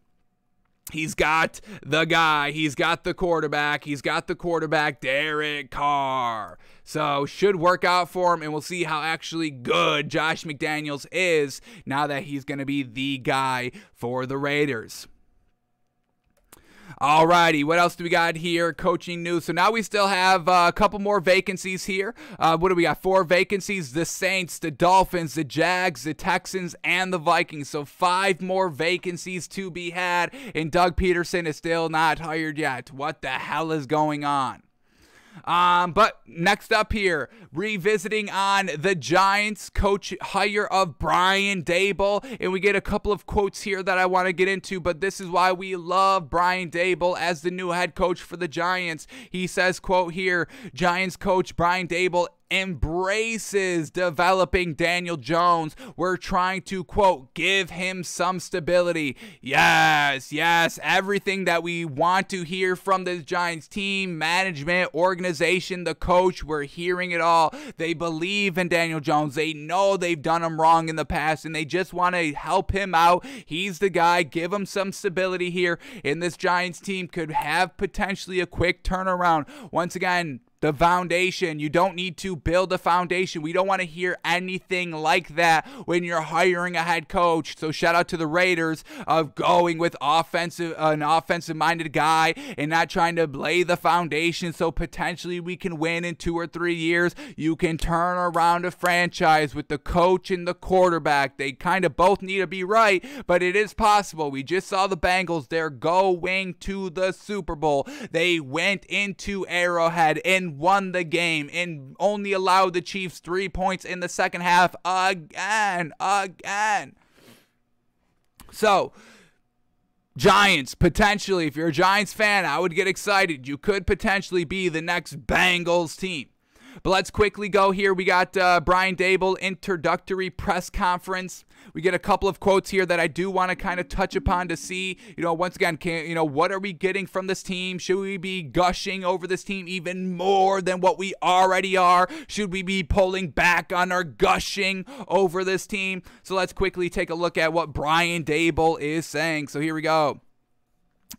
He's got the guy. He's got the quarterback. He's got the quarterback, Derek Carr. So should work out for him, and we'll see how actually good Josh McDaniels is now that he's going to be the guy for the Raiders. Alrighty, what else do we got here? Coaching news. So now we still have a couple more vacancies here. What do we got? 4 vacancies. The Saints, the Dolphins, the Jags, the Texans, and the Vikings. So 5 more vacancies to be had, and Doug Peterson is still not hired yet. What the hell is going on? But next up here, revisiting on the Giants coach hire of Brian Dable, and we get a couple of quotes here that I want to get into, but this is why we love Brian Dable as the new head coach for the Giants. He says, quote here, Giants coach Brian Dable embraces developing Daniel Jones. We're trying to, quote, give him some stability. Yes, everything that we want to hear from this Giants team, management, organization, the coach, we're hearing it all. They believe in Daniel Jones. They know they've done him wrong in the past, and they just want to help him out. He's the guy. Give him some stability here, and this Giants team could have potentially a quick turnaround. Once again, the foundation. You don't need to build a foundation. We don't want to hear anything like that when you're hiring a head coach. So shout out to the Raiders of going with an offensive-minded guy and not trying to lay the foundation so potentially we can win in 2 or 3 years. You can turn around a franchise with the coach and the quarterback. They kind of both need to be right, but it is possible. We just saw the Bengals. They're going to the Super Bowl. They went into Arrowhead and won the game and only allowed the Chiefs 3 points in the second half again. So Giants, potentially, if you're a Giants fan, I would get excited. You could potentially be the next Bengals team. But let's quickly go here. We got Brian Dable, introductory press conference. We get a couple of quotes here that I do want to kind of touch upon to see, once again, what are we getting from this team? Should we be gushing over this team even more than what we already are? Should we be pulling back on our gushing over this team? So let's quickly take a look at what Brian Dable is saying. So here we go.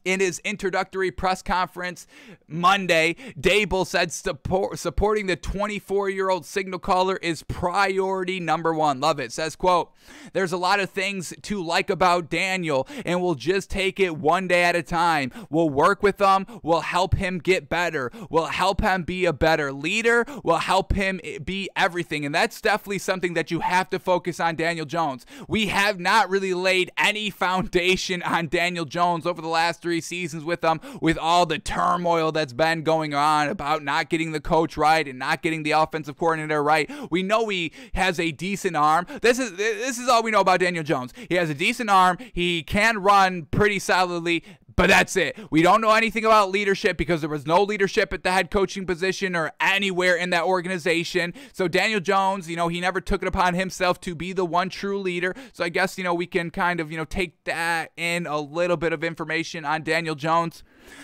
In his introductory press conference Monday, Dable said supporting the 24-year-old signal caller is priority number one. Love it. Says, quote, there's a lot of things to like about Daniel, and we'll just take it one day at a time. We'll work with him. We'll help him get better. We'll help him be a better leader. We'll help him be everything. And that's definitely something that you have to focus on Daniel Jones. We have not really laid any foundation on Daniel Jones over the last 3 seasons with him, with all the turmoil that's been going on about not getting the coach right and not getting the offensive coordinator right. We know he has a decent arm. This is all we know about Daniel Jones. He has a decent arm. He can run pretty solidly, but that's it. We don't know anything about leadership because there was no leadership at the head coaching position or anywhere in that organization. So Daniel Jones, he never took it upon himself to be the one true leader. So I guess, we can kind of, take that in a little bit of information on Daniel Jones.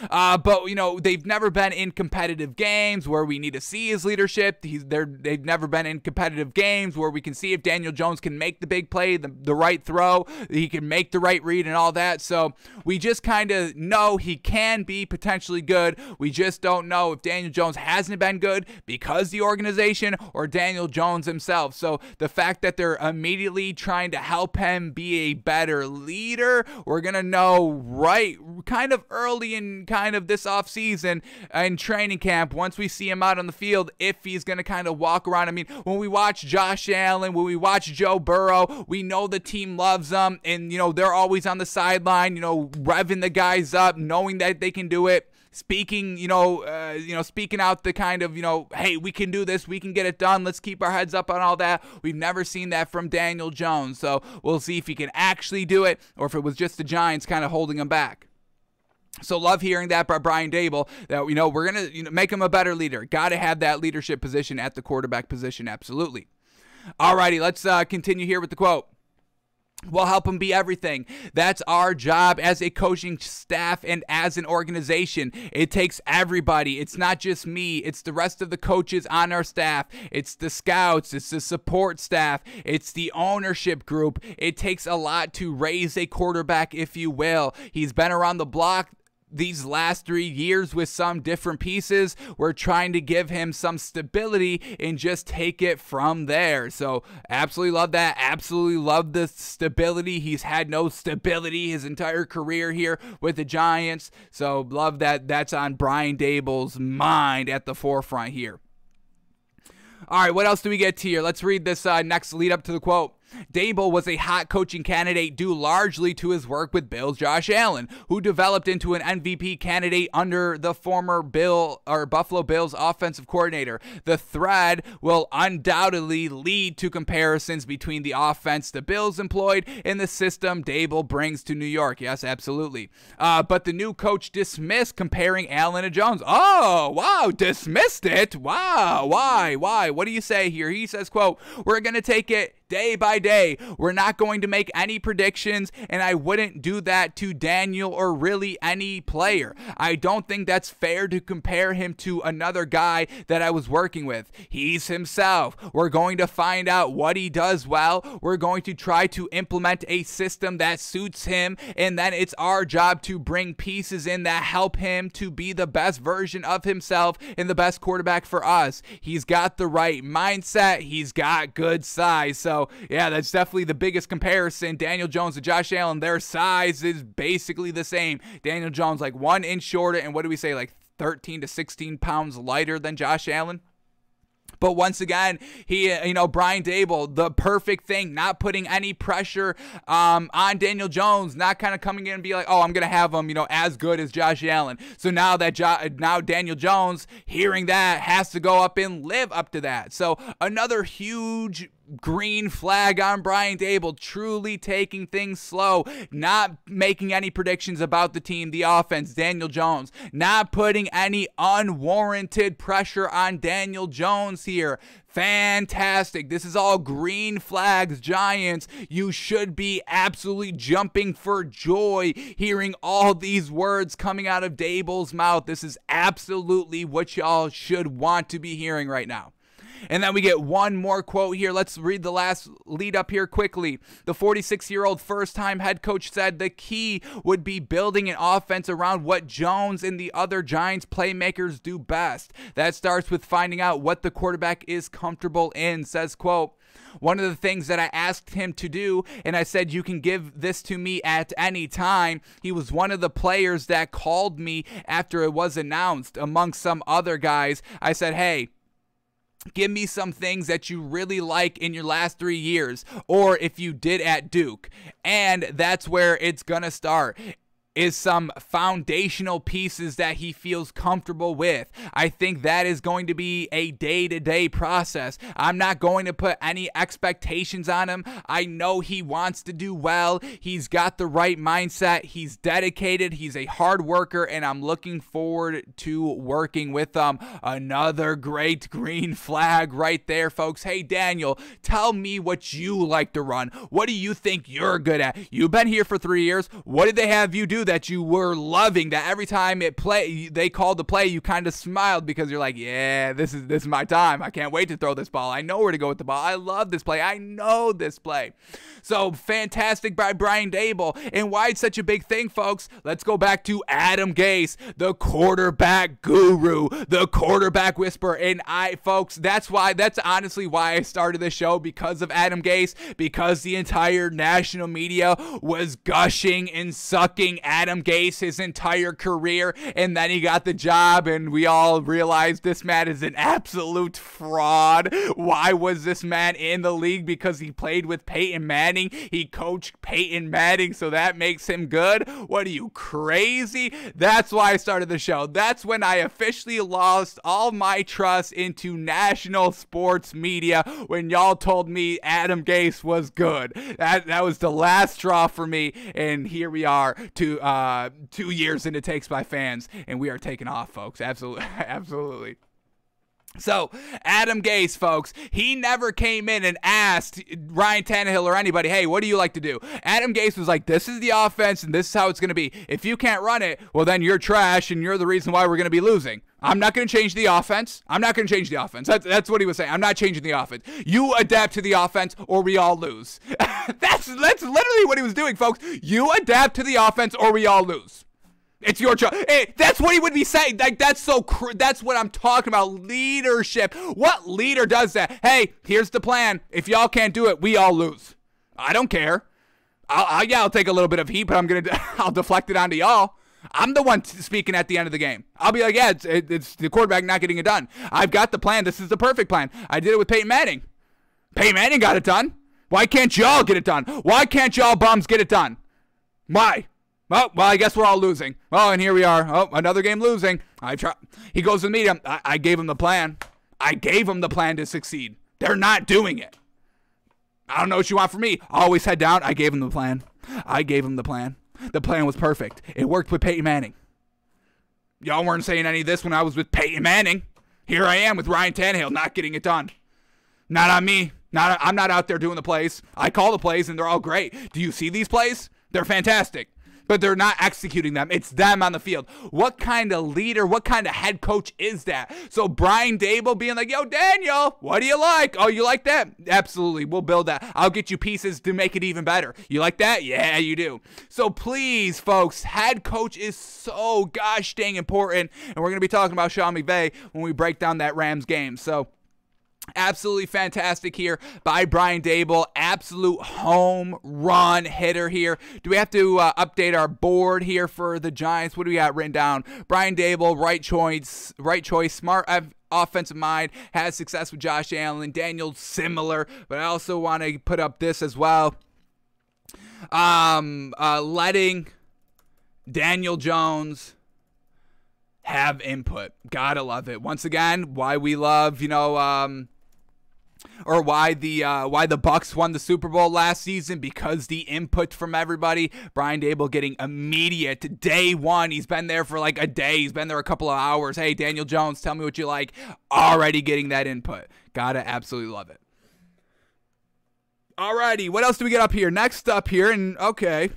But, they've never been in competitive games where we need to see his leadership. They've never been in competitive games where we can see if Daniel Jones can make the big play, the right throw, he can make the right read and all that. So we just kind of know he can be potentially good. We just don't know if Daniel Jones hasn't been good because the organization or Daniel Jones himself. So the fact that they're immediately trying to help him be a better leader, we're going to know right kind of early in kind of this offseason in training camp, once we see him out on the field, if he's going to kind of walk around. I mean, when we watch Josh Allen, when we watch Joe Burrow, we know the team loves them, and they're always on the sideline, revving the guys up, knowing that they can do it. Speaking, speaking out the kind of, hey, we can do this, we can get it done, let's keep our heads up on all that. We've never seen that from Daniel Jones, so we'll see if he can actually do it or if it was just the Giants kind of holding him back. So love hearing that by Brian Dable, that we're going to make him a better leader. Got to have that leadership position at the quarterback position, absolutely. Alrighty, let's continue here with the quote. We'll help him be everything. That's our job as a coaching staff and as an organization. It takes everybody. It's not just me. It's the rest of the coaches on our staff. It's the scouts. It's the support staff. It's the ownership group. It takes a lot to raise a quarterback, if you will. He's been around the block these last 3 years with some different pieces. We're trying to give him some stability and just take it from there. So absolutely love that. Absolutely love the stability. He's had no stability his entire career here with the Giants. So love that that's on Brian Dable's mind at the forefront here. All right, what else do we get here? Let's read this next lead up to the quote. Dable was a hot coaching candidate due largely to his work with Bills Josh Allen, who developed into an MVP candidate under the former Buffalo Bills offensive coordinator. The thread will undoubtedly lead to comparisons between the offense the Bills employed and the system Dable brings to New York. Yes, absolutely. But the new coach dismissed comparing Allen to Jones. Oh, wow, dismissed it. Wow, why? What do you say here? He says, quote, we're going to take it day by day. We're not going to make any predictions, and I wouldn't do that to Daniel or really any player. I don't think that's fair to compare him to another guy that I was working with. He's himself. We're going to find out what he does well. We're going to try to implement a system that suits him, and then it's our job to bring pieces in that help him to be the best version of himself and the best quarterback for us. He's got the right mindset. He's got good size. So yeah, that's definitely the biggest comparison. Daniel Jones and Josh Allen, their size is basically the same. Daniel Jones like 1 inch shorter, and what do we say, like 13 to 16 pounds lighter than Josh Allen? But once again, he, Brian Dable, the perfect thing, not putting any pressure on Daniel Jones, not kind of coming in and be like, oh, I'm going to have him, as good as Josh Allen. So now that now Daniel Jones, hearing that, has to go up and live up to that. So another huge green flag on Brian Dable, truly taking things slow, not making any predictions about the team, the offense, Daniel Jones, not putting any unwarranted pressure on Daniel Jones here. Fantastic. This is all green flags, Giants. You should be absolutely jumping for joy hearing all these words coming out of Dable's mouth. This is absolutely what y'all should want to be hearing right now. And then we get one more quote here. Let's read the last lead up here quickly. The 46-year-old first-time head coach said the key would be building an offense around what Jones and the other Giants playmakers do best. That starts with finding out what the quarterback is comfortable in, says, quote, one of the things that I asked him to do, and I said, you can give this to me at any time. He was one of the players that called me after it was announced. Among some other guys, I said, hey, give me some things that you really like in your last 3 years, or if you did at Duke. And that's where it's going to start, is some foundational pieces that he feels comfortable with. I think that is going to be a day-to-day process. I'm not going to put any expectations on him. I know he wants to do well. He's got the right mindset. He's dedicated. He's a hard worker, and I'm looking forward to working with him. Another great green flag right there, folks. Hey, Daniel, tell me what you like to run. What do you think you're good at? You've been here for 3 years. What did they have you do that you were loving, that every time they called the play, you kind of smiled because you're like, yeah, this is my time. I can't wait to throw this ball. I know where to go with the ball. I love this play. I know this play. So fantastic by Brian Dable. And why it's such a big thing, folks? Let's go back to Adam Gase, the quarterback guru, the quarterback whisperer. And folks, that's honestly why I started this show, because of Adam Gase, because the entire national media was gushing and sucking Adam Gase his entire career, and then he got the job, and we all realized this man is an absolute fraud. Why was this man in the league? Because he played with Peyton Manning. He coached Peyton Manning, so that makes him good. What are you, crazy? That's why I started the show. That's when I officially lost all my trust into national sports media, when y'all told me Adam Gase was good. That was the last straw for me, and here we are, 2 years into Takes by Fans, and we are taking off, folks. Absolutely, absolutely. So, Adam Gase, folks, he never came in and asked Ryan Tannehill or anybody, hey, what do you like to do? Adam Gase was like, this is the offense, and this is how it's going to be. If you can't run it, well, then you're trash, and you're the reason why we're going to be losing. I'm not going to change the offense. I'm not going to change the offense. That's what he was saying. I'm not changing the offense. You adapt to the offense, or we all lose. That's literally what he was doing, folks. You adapt to the offense, or we all lose. It's your choice. Hey, that's what he would be saying. Like, that's what I'm talking about. Leadership. What leader does that? Hey, here's the plan. If y'all can't do it, we all lose. I don't care. I'll take a little bit of heat, but I'll deflect it onto y'all. I'm the one speaking at the end of the game. I'll be like, yeah, it's the quarterback not getting it done. I've got the plan. This is the perfect plan. I did it with Peyton Manning. Peyton Manning got it done. Why can't y'all get it done? Why can't y'all bums get it done? Why? Well, I guess we're all losing. Oh, and here we are. Oh, another game losing. He goes to meet him. I gave him the plan. I gave him the plan to succeed. They're not doing it. I don't know what you want from me. Always head down. I gave him the plan. I gave him the plan. The plan was perfect. It worked with Peyton Manning. Y'all weren't saying any of this when I was with Peyton Manning. Here I am with Ryan Tannehill not getting it done. Not on me. I'm not out there doing the plays. I call the plays, and they're all great. Do you see these plays? They're fantastic. But they're not executing them. It's them on the field. What kind of leader, what kind of head coach is that? So Brian Dable being like, yo, Daniel, what do you like? Oh, you like that? Absolutely. We'll build that. I'll get you pieces to make it even better. You like that? Yeah, you do. So please, folks, head coach is so gosh dang important. And we're going to be talking about Sean McVay when we break down that Rams game. So absolutely fantastic here by Brian Dable. Absolute home run hitter here. Do we have to update our board here for the Giants? What do we got written down? Brian Dable, right choice, smart offensive mind, has success with Josh Allen. Daniel, similar, but I also want to put up this as well. Letting Daniel Jones have input. Gotta love it. Once again, why we love, or why the Bucks won the Super Bowl last season, because the input from everybody. Brian Dable getting immediate day one. He's been there for like a day. He's been there a couple of hours. Hey, Daniel Jones, tell me what you like. Already getting that input. Gotta absolutely love it. Alrighty, what else do we get up here? Next up here, and okay,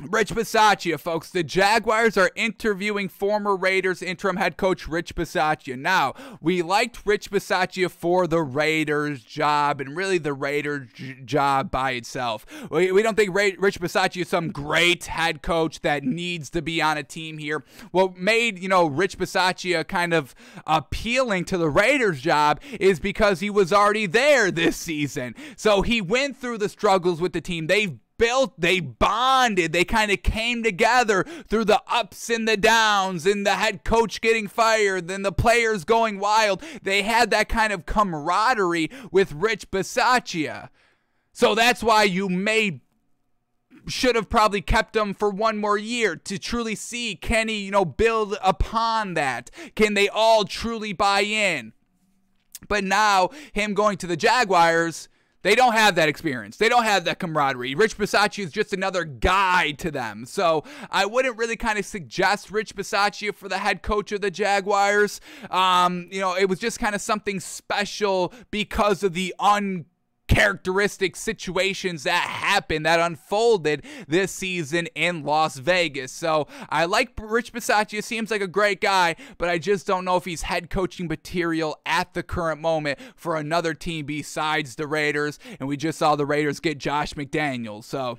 Rich Bisaccia, folks. The Jaguars are interviewing former Raiders interim head coach Rich Bisaccia. Now, we liked Rich Bisaccia for the Raiders job, and really the Raiders job by itself. We don't think Rich Bisaccia is some great head coach that needs to be on a team here. What made, Rich Bisaccia kind of appealing to the Raiders job is because he was already there this season. So he went through the struggles with the team. They bonded, they kind of came together through the ups and the downs, and the head coach getting fired, then the players going wild. They had that kind of camaraderie with Rich Bisaccia. So that's why you should have probably kept him for one more year to truly see, can he, build upon that? Can they all truly buy in? But now, him going to the Jaguars, they don't have that experience. They don't have that camaraderie. Rich Bisaccia is just another guy to them. So I wouldn't really kind of suggest Rich Bisaccia for the head coach of the Jaguars. It was just kind of something special because of the uncharacteristic situations that happened, that unfolded this season in Las Vegas. So I like Rich Bisaccia. Seems like a great guy, but I just don't know if he's head coaching material at the current moment for another team besides the Raiders. And we just saw the Raiders get Josh McDaniels. So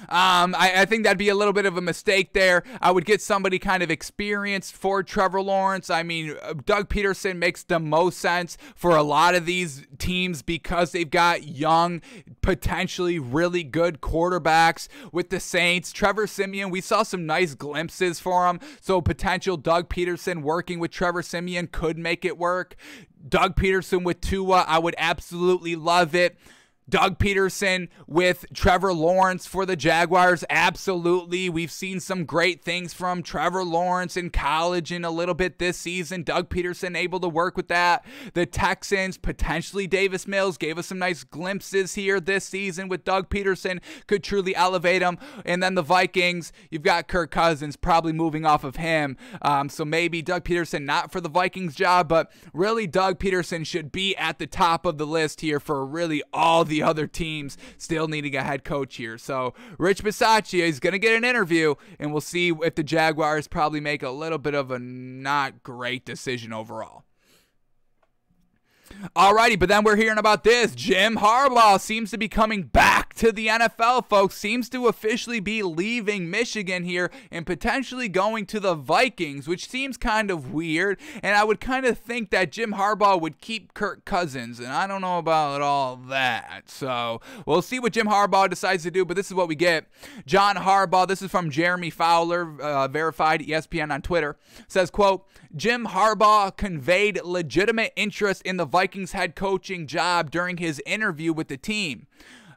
I think that'd be a little bit of a mistake there. I would get somebody kind of experienced for Trevor Lawrence. I mean, Doug Peterson makes the most sense for a lot of these teams because they've got young, potentially really good quarterbacks. With the Saints, Trevor Siemian, we saw some nice glimpses for him. So potential Doug Peterson working with Trevor Siemian could make it work. Doug Peterson with Tua, I would absolutely love it. Doug Peterson with Trevor Lawrence for the Jaguars, absolutely. We've seen some great things from Trevor Lawrence in college and a little bit this season. Doug Peterson able to work with that. The Texans, potentially Davis Mills, gave us some nice glimpses here this season with Doug Peterson. Could truly elevate him. And then the Vikings, you've got Kirk Cousins probably moving off of him. So maybe Doug Peterson not for the Vikings job, but really Doug Peterson should be at the top of the list here for really all the other teams still needing a head coach here. So Rich Bisaccia is going to get an interview, and we'll see if the Jaguars probably make a little bit of a not great decision overall. Alrighty, but then we're hearing about this. Jim Harbaugh seems to be coming back to the NFL, folks. Seems to officially be leaving Michigan here and potentially going to the Vikings, which seems kind of weird. And I would kind of think that Jim Harbaugh would keep Kirk Cousins, and I don't know about all that. So we'll see what Jim Harbaugh decides to do, but this is what we get. John Harbaugh, this is from Jeremy Fowler, verified ESPN on Twitter, says, quote, Jim Harbaugh conveyed legitimate interest in the Vikings head coaching job during his interview with the team.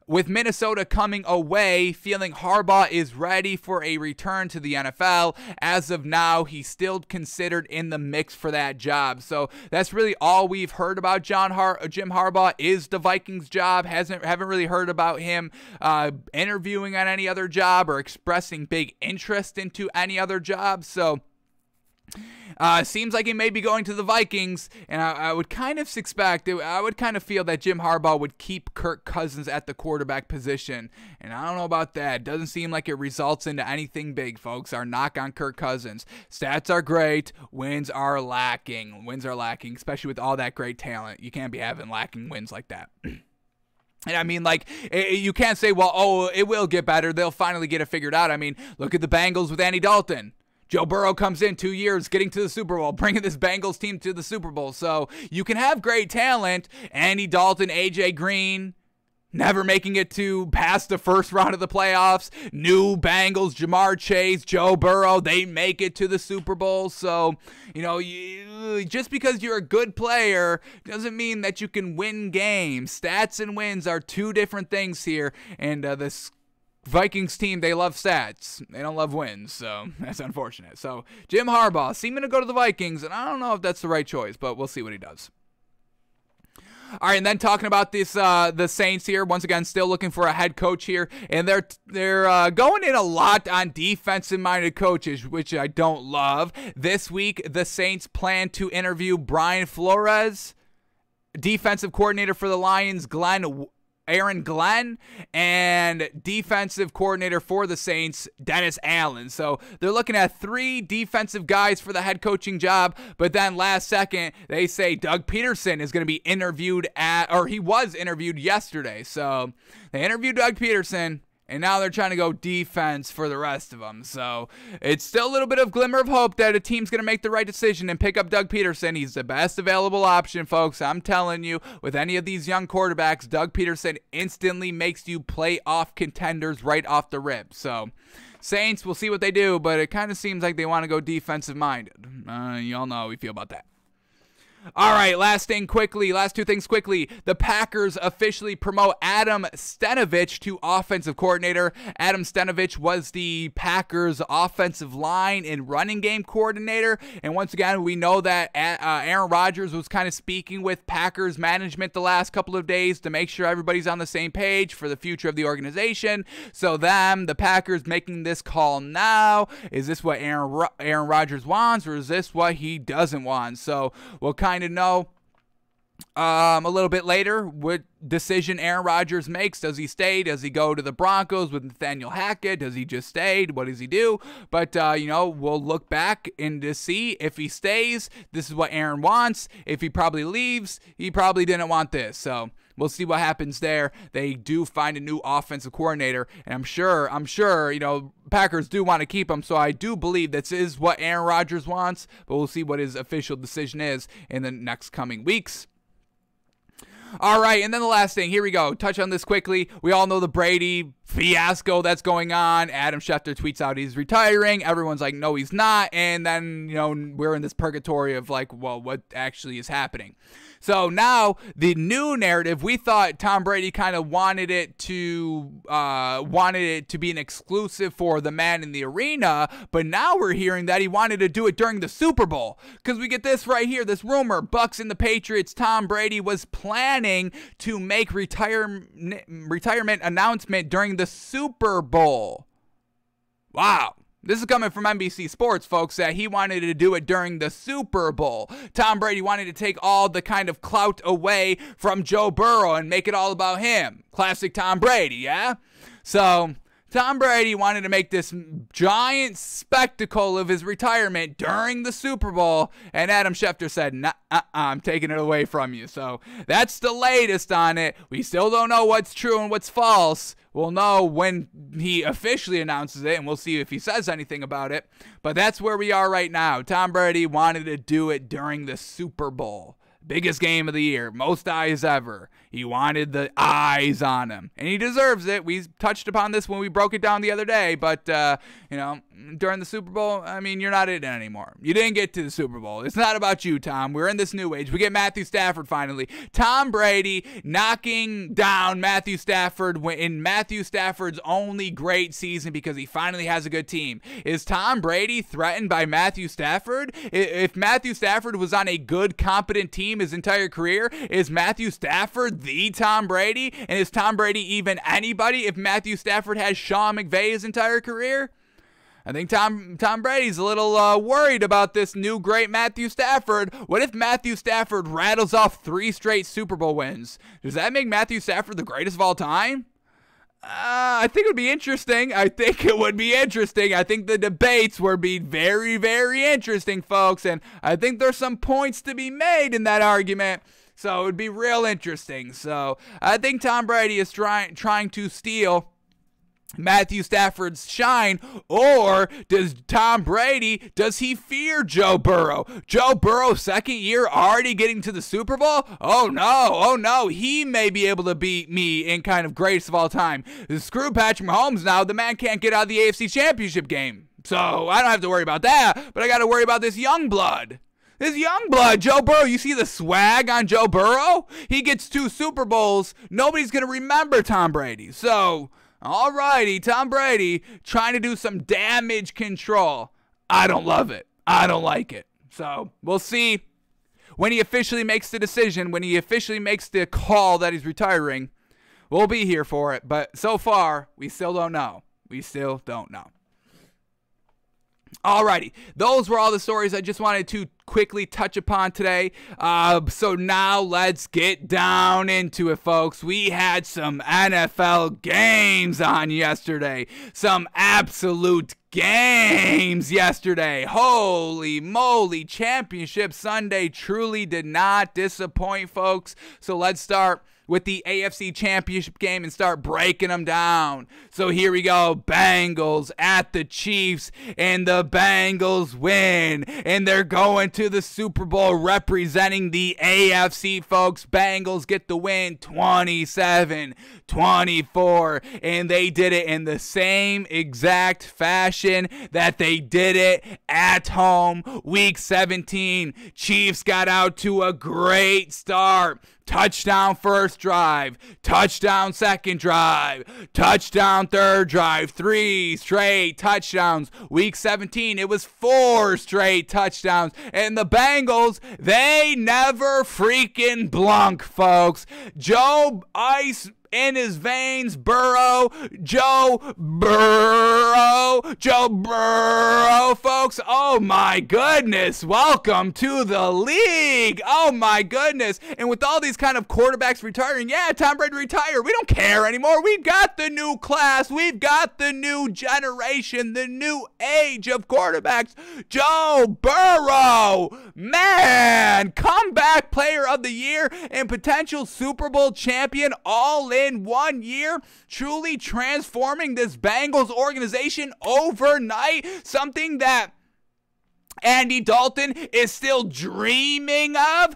With Minnesota coming away, feeling Harbaugh is ready for a return to the NFL. As of now, he's still considered in the mix for that job. So that's really all we've heard about Jim Harbaugh is the Vikings job. Haven't really heard about him interviewing on any other job or expressing big interest into any other job. So seems like he may be going to the Vikings, and I would kind of expect, I would kind of feel that Jim Harbaugh would keep Kirk Cousins at the quarterback position, and I don't know about that. Doesn't seem like it results into anything big, folks. Our knock on Kirk Cousins. Stats are great. Wins are lacking. Wins are lacking, especially with all that great talent. You can't be having lacking wins like that. And I mean, like, you can't say, well, oh, it will get better. They'll finally get it figured out. I mean, look at the Bengals with Andy Dalton. Joe Burrow comes in 2 years, getting to the Super Bowl, bringing this Bengals team to the Super Bowl. So you can have great talent. Andy Dalton, A.J. Green, never making it to past the first round of the playoffs. New Bengals, Jamar Chase, Joe Burrow, they make it to the Super Bowl. So, just because you're a good player doesn't mean that you can win games. Stats and wins are two different things here. And this Vikings team, they love stats. They don't love wins, so that's unfortunate. So Jim Harbaugh seeming to go to the Vikings, and I don't know if that's the right choice, but we'll see what he does. All right, and then talking about this, the Saints here, once again, still looking for a head coach here, and they're going in a lot on defensive-minded coaches, which I don't love. This week, the Saints plan to interview Brian Flores, defensive coordinator for the Lions, Aaron Glenn, and defensive coordinator for the Saints, Dennis Allen. So they're looking at 3 defensive guys for the head coaching job, but then last second, they say Doug Peterson is going to be interviewed he was interviewed yesterday. So they interviewed Doug Peterson, and now they're trying to go defense for the rest of them. So it's still a little bit of glimmer of hope that a team's going to make the right decision and pick up Doug Peterson. He's the best available option, folks. I'm telling you, with any of these young quarterbacks, Doug Peterson instantly makes you playoff contenders right off the rip. So Saints, we'll see what they do, but it kind of seems like they want to go defensive-minded. You all know how we feel about that. All right, last two things quickly. The Packers officially promote Adam Stenavich to offensive coordinator. Adam Stenavich was the Packers offensive line and running game coordinator. And once again, we know that Aaron Rodgers was kind of speaking with Packers management the last couple of days to make sure everybody's on the same page for the future of the organization. So the Packers making this call now. Is this what Aaron Rodgers wants, or is this what he doesn't want? So we'll kind of know a little bit later what decision Aaron Rodgers makes. Does he stay? Does he go to the Broncos with Nathaniel Hackett? Does he just stay? What does he do? But, we'll look back and to see if he stays. This is what Aaron wants. If he probably leaves, he probably didn't want this. So we'll see what happens there. They do find a new offensive coordinator, and I'm sure, Packers do want to keep him, so I do believe this is what Aaron Rodgers wants, but we'll see what his official decision is in the next coming weeks. All right, and then the last thing, here we go. Touch on this quickly. We all know the Brady fiasco that's going on. Adam Schefter tweets out he's retiring. Everyone's like, no, he's not. And then, we're in this purgatory of like, well, what actually is happening? So now the new narrative, we thought Tom Brady kind of wanted it to be an exclusive for the man in the arena, but now we're hearing that he wanted to do it during the Super Bowl. Because we get this right here, this rumor, Bucs and the Patriots, Tom Brady was planning to make retirement announcement during the Super Bowl. Wow. This is coming from NBC Sports, folks, that he wanted to do it during the Super Bowl. Tom Brady wanted to take all the kind of clout away from Joe Burrow and make it all about him. Classic Tom Brady, yeah? So Tom Brady wanted to make this giant spectacle of his retirement during the Super Bowl, and Adam Schefter said, nah, I'm taking it away from you. So that's the latest on it. We still don't know what's true and what's false. We'll know when he officially announces it, and we'll see if he says anything about it. But that's where we are right now. Tom Brady wanted to do it during the Super Bowl. Biggest game of the year. Most eyes ever. He wanted the eyes on him. And he deserves it. We touched upon this when we broke it down the other day. But, during the Super Bowl, you're not in it anymore. You didn't get to the Super Bowl. It's not about you, Tom. We're in this new age. We get Matthew Stafford finally. Tom Brady knocking down Matthew Stafford in Matthew Stafford's only great season because he finally has a good team. Is Tom Brady threatened by Matthew Stafford? If Matthew Stafford was on a good, competent team his entire career, is Matthew Stafford the Tom Brady? And is Tom Brady even anybody if Matthew Stafford has Sean McVay his entire career? I think Tom Brady's a little worried about this new great Matthew Stafford. What if Matthew Stafford rattles off 3 straight Super Bowl wins? Does that make Matthew Stafford the greatest of all time? I think it would be interesting. I think the debates would be very, very interesting, folks. And I think there's some points to be made in that argument. So it would be real interesting. So I think Tom Brady is trying to steal Matthew Stafford's shine, or does he fear Joe Burrow? Joe Burrow, second year, already getting to the Super Bowl? Oh no, he may be able to beat me in kind of greatest of all time. Screw Patrick Mahomes now, the man can't get out of the AFC Championship game. So I don't have to worry about that, but I got to worry about this young blood. Joe Burrow, you see the swag on Joe Burrow? He gets 2 Super Bowls, nobody's going to remember Tom Brady. So alrighty, Tom Brady trying to do some damage control. I don't love it. I don't like it. So we'll see when he officially makes the decision, when he officially makes the call that he's retiring, we'll be here for it. But so far, we still don't know. We still don't know. Alrighty, those were all the stories I just wanted to quickly touch upon today. So now let's get down into it, folks. We had some NFL games on yesterday. Some absolute games yesterday. Holy moly, Championship Sunday truly did not disappoint, folks. So let's start with the AFC Championship game and start breaking them down. So here we go. Bengals at the Chiefs, and the Bengals win, and they're going to the Super Bowl representing the AFC, folks. Bengals get the win 27-24, and they did it in the same exact fashion that they did it at home. Week 17, Chiefs got out to a great start. Touchdown first drive, touchdown second drive, touchdown third drive, 3 straight touchdowns. Week 17, it was 4 straight touchdowns. And the Bengals, they never freaking blunk, folks. Joe Ice in his veins, Joe Burrow, folks. Oh my goodness, welcome to the league. Oh my goodness. And with all these kind of quarterbacks retiring, yeah, Tom Brady retired. We don't care anymore. We've got the new class. We've got the new generation, the new age of quarterbacks. Joe Burrow, man, comeback player of the year and potential Super Bowl champion all in 1 year, truly transforming this Bengals organization overnight, something that Andy Dalton is still dreaming of.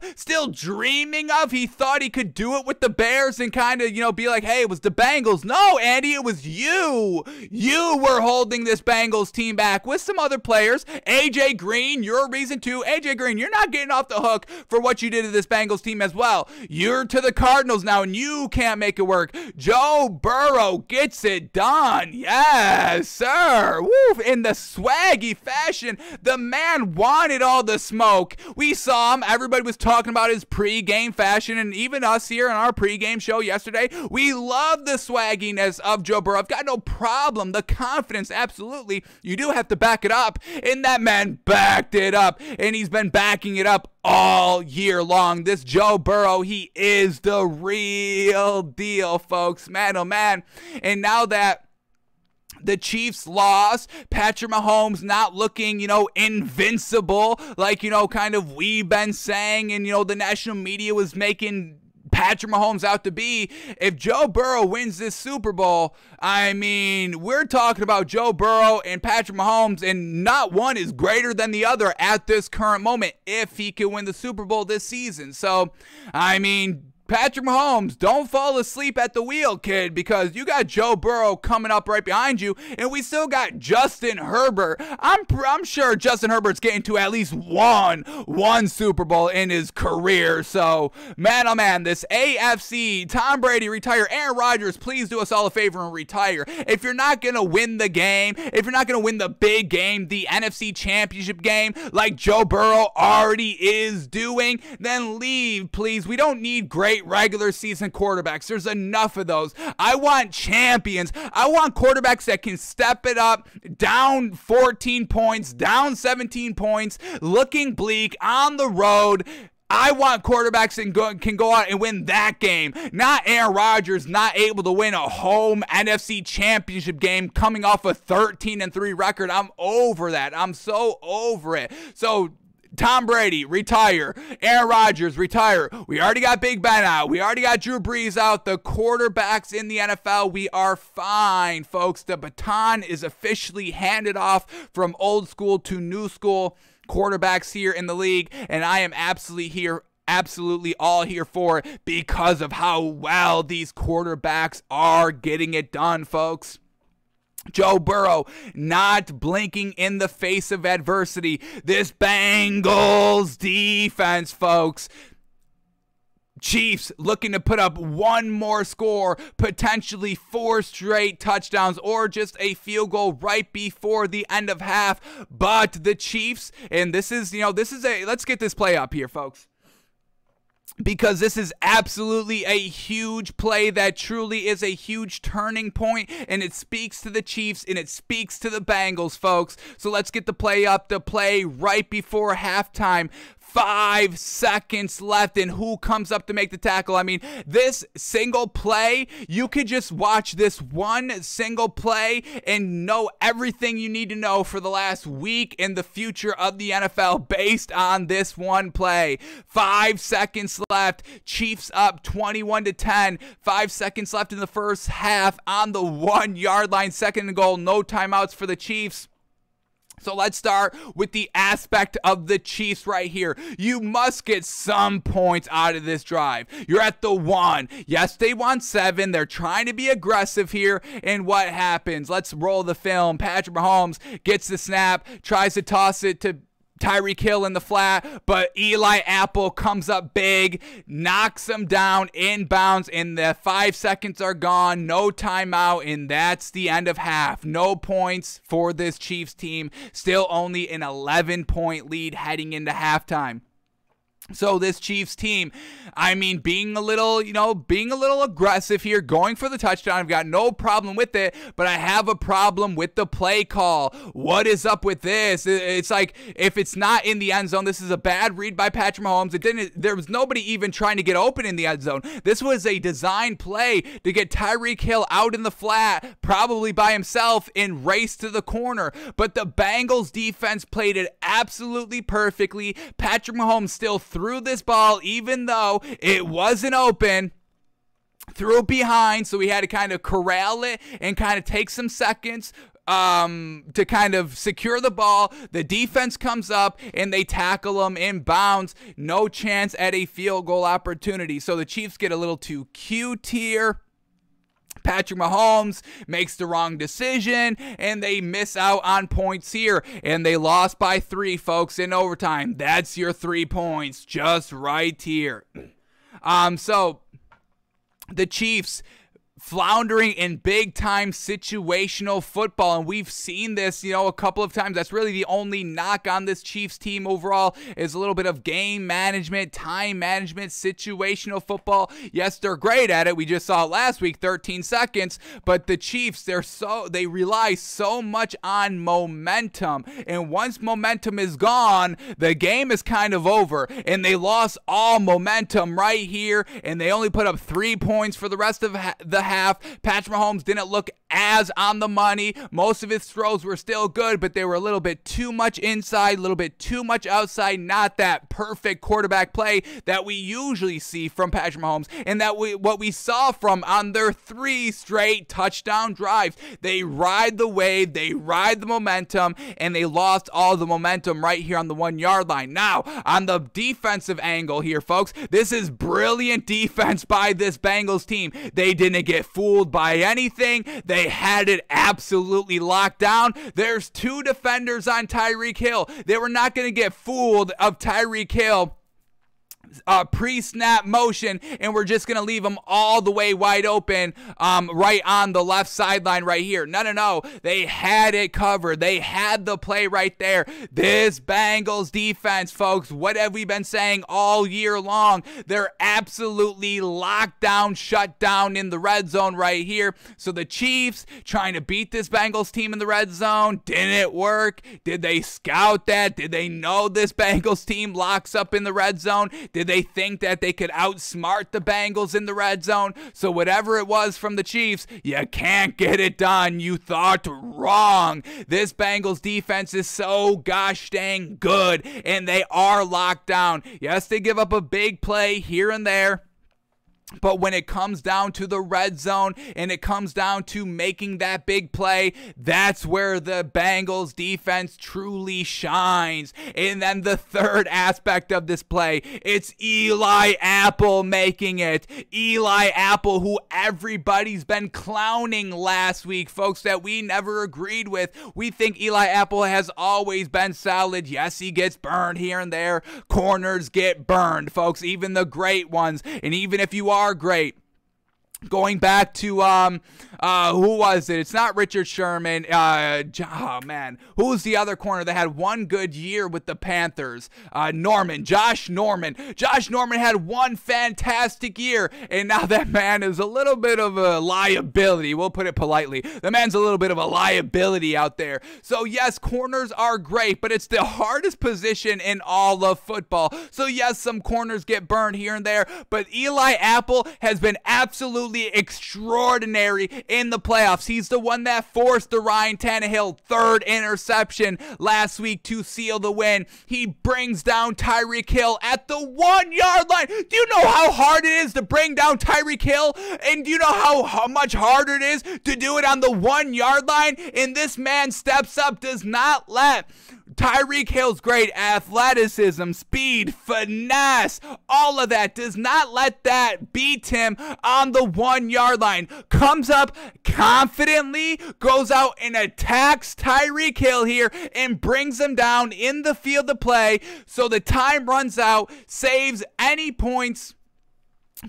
He thought he could do it with the Bears and kind of, be like, hey, it was the Bengals. No, Andy, it was you. You were holding this Bengals team back with some other players. AJ Green, you're a reason too. AJ Green, you're not getting off the hook for what you did to this Bengals team as well. You're to the Cardinals now, and you can't make it work. Joe Burrow gets it done. Yes, sir. Woo, in the swaggy fashion, the man wanted all the smoke. We saw him. Everybody was talking about his pregame fashion, and even us here on our pregame show yesterday, we love the swagginess of Joe Burrow. I've got no problem. The confidence, absolutely. You do have to back it up, and that man backed it up, and he's been backing it up all year long. This Joe Burrow, he is the real deal, folks. Man, oh man. And now that the Chiefs lost, Patrick Mahomes not looking, invincible like, kind of we've been saying, and, the national media was making Patrick Mahomes out to be. If Joe Burrow wins this Super Bowl, I mean, we're talking about Joe Burrow and Patrick Mahomes, and not one is greater than the other at this current moment if he can win the Super Bowl this season. So, I mean, Patrick Mahomes, don't fall asleep at the wheel, kid, because you got Joe Burrow coming up right behind you, and we still got Justin Herbert. I'm sure Justin Herbert's getting to at least one Super Bowl in his career. So, man, oh man, this AFC, Tom Brady retire. Aaron Rodgers, please do us all a favor and retire. If you're not going to win the game, if you're not going to win the big game, the NFC Championship game, like Joe Burrow already is doing, then leave, please. We don't need great regular season quarterbacks. There's enough of those. I want champions. I want quarterbacks that can step it up, down 14 points, down 17 points, looking bleak on the road. I want quarterbacks that can go out and win that game. Not Aaron Rodgers not able to win a home NFC Championship game coming off a 13-3 record. I'm over that. I'm so over it. So, Tom Brady, retire. Aaron Rodgers, retire. We already got Big Ben out. We already got Drew Brees out. The quarterbacks in the NFL, we are fine, folks. The baton is officially handed off from old school to new school quarterbacks here in the league, and I am absolutely all here for it because of how well these quarterbacks are getting it done, folks. Joe Burrow not blinking in the face of adversity. This Bengals defense, folks. Chiefs looking to put up one more score, potentially 4 straight touchdowns or just a field goal right before the end of half. But the Chiefs, and this is let's get this play up here, folks. because this is absolutely a huge play that truly is a huge turning point, and it speaks to the Chiefs and it speaks to the Bengals, folks. So let's get the play up. The play right before halftime. 5 seconds left, and who comes up to make the tackle? I mean, this single play, you could just watch this one single play and know everything you need to know for the last week in the future of the NFL based on this one play. 5 seconds left. Chiefs up 21-10. 5 seconds left in the first half on the 1 yard line. Second and goal. No timeouts for the Chiefs. So let's start with the aspect of the Chiefs right here. You must get some points out of this drive. You're at the 1. Yes, they won 7. They're trying to be aggressive here. And what happens? Let's roll the film. Patrick Mahomes gets the snap, tries to toss it to Tyreek Hill in the flat, but Eli Apple comes up big, knocks him down inbounds, and the 5 seconds are gone. No timeout, and that's the end of half. No points for this Chiefs team. Still only an 11-point lead heading into halftime. So this Chiefs team, I mean, being a little aggressive here, going for the touchdown. I've got no problem with it, but I have a problem with the play call. What is up with this? It's like, if it's not in the end zone, this is a bad read by Patrick Mahomes. There was nobody even trying to get open in the end zone. This was a design play to get Tyreek Hill out in the flat, probably by himself, and race to the corner. But the Bengals defense played it absolutely perfectly. Patrick Mahomes still threw this ball even though it wasn't open, threw it behind, so he had to kind of corral it and kind of take some seconds to kind of secure the ball. The defense comes up and they tackle him in bounds. No chance at a field goal opportunity. So the Chiefs get a little too cute here. Patrick Mahomes makes the wrong decision, and they miss out on points here, and they lost by 3, folks, in overtime. That's your 3 points, just right here. So the Chiefs floundering in big-time situational football, and we've seen this, a couple of times. That's really the only knock on this Chiefs team overall, is a little bit of game management, time management, situational football. Yes, they're great at it. We just saw it last week, 13 seconds, but the Chiefs, they rely so much on momentum, and once momentum is gone, the game is kind of over, and they lost all momentum right here, and they only put up 3 points for the rest of the half. Patrick Mahomes didn't look as on the money. Most of his throws were still good, but they were a little bit too much inside, a little bit too much outside. Not that perfect quarterback play that we usually see from Patrick Mahomes, and what we saw from on their 3 straight touchdown drives. They ride the wave, they ride the momentum, and they lost all the momentum right here on the 1 yard line. Now, on the defensive angle here, folks, this is brilliant defense by this Bengals team. They didn't get fooled by anything. They had it absolutely locked down. There's 2 defenders on Tyreek Hill. They were not going to get fooled of Tyreek Hill pre-snap motion, and we're just going to leave them all the way wide open right on the left sideline right here. No. They had it covered. They had the play right there. This Bengals defense, folks, what have we been saying all year long? They're absolutely locked down, shut down in the red zone right here. So the Chiefs trying to beat this Bengals team in the red zone. Didn't it work? Did they scout that? Did they know this Bengals team locks up in the red zone? Did they think that they could outsmart the Bengals in the red zone? So whatever it was from the Chiefs, you can't get it done. You thought wrong. This Bengals defense is so gosh dang good, and they are locked down. Yes, they give up a big play here and there, but when it comes down to the red zone and it comes down to making that big play, that's where the Bengals defense truly shines. And then the third aspect of this play, it's Eli Apple making it. Eli Apple, who everybody's been clowning last week, folks, that we never agreed with. We think Eli Apple has always been solid. Yes, he gets burned here and there. Corners get burned, folks, even the great ones. And even if you are great, Going back to, who was it? It's not Richard Sherman. Oh, man. Who was the other corner that had one good year with the Panthers? Josh Norman. Josh Norman had one fantastic year, and now that man is a little bit of a liability. We'll put it politely. The man's a little bit of a liability out there. So, yes, corners are great, but it's the hardest position in all of football. So, yes, some corners get burned here and there, but Eli Apple has been absolutely extraordinary in the playoffs. He's the one that forced the Ryan Tannehill third interception last week to seal the win. He brings down Tyreek Hill at the 1 yard line. Do you know how hard it is to bring down Tyreek Hill? And do you know how much harder it is to do it on the 1 yard line? And this man steps up, does not let Tyreek Hill's great athleticism, speed, finesse, all of that, does not let that beat him on the 1 yard line. Comes up confidently, goes out and attacks Tyreek Hill here and brings him down in the field of play. So the time runs out, saves any points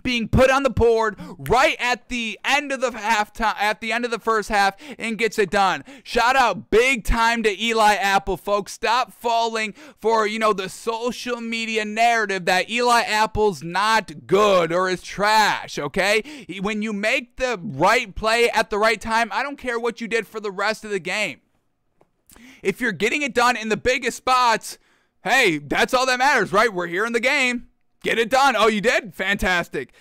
being put on the board right at the end of the halftime, at the end of the first half, and gets it done. Shout out big time to Eli Apple, folks. Stop falling for, the social media narrative that Eli Apple's not good or is trash, okay? When you make the right play at the right time, I don't care what you did for the rest of the game. If you're getting it done in the biggest spots, hey, that's all that matters, right? We're here in the game. Get it done. Oh, you did? Fantastic.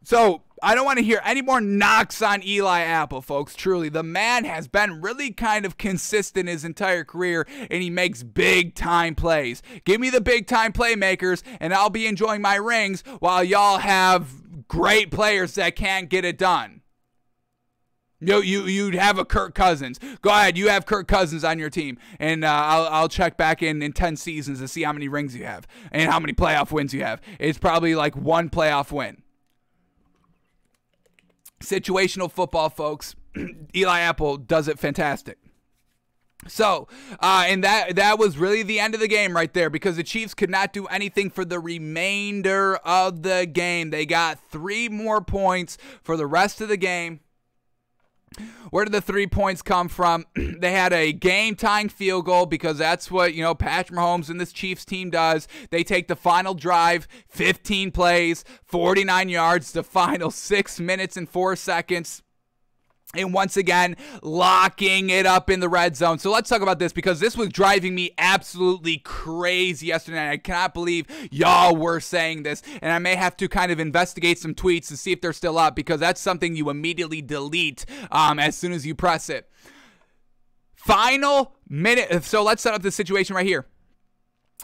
So I don't want to hear any more knocks on Eli Apple, folks. Truly, the man has been really kind of consistent his entire career, and he makes big-time plays. Give me the big-time playmakers, and I'll be enjoying my rings while y'all have great players that can't get it done. You'd have a Kirk Cousins. Go ahead, you have Kirk Cousins on your team, and I'll check back in 10 seasons to see how many rings you have and how many playoff wins you have. It's probably like one playoff win. Situational football, folks. Eli Apple does it fantastic. So, and that was really the end of the game right there, because the Chiefs could not do anything for the remainder of the game. They got 3 more points for the rest of the game. Where did the 3 points come from? They had a game-tying field goal, because that's what, Patrick Mahomes and this Chiefs team does. They take the final drive, 15 plays, 49 yards, the final 6 minutes and 4 seconds. And once again, locking it up in the red zone. So let's talk about this, because this was driving me absolutely crazy yesterday night. I cannot believe y'all were saying this. And I may have to kind of investigate some tweets to see if they're still up, because that's something you immediately delete as soon as you press it. Final minute. So let's set up the situation right here.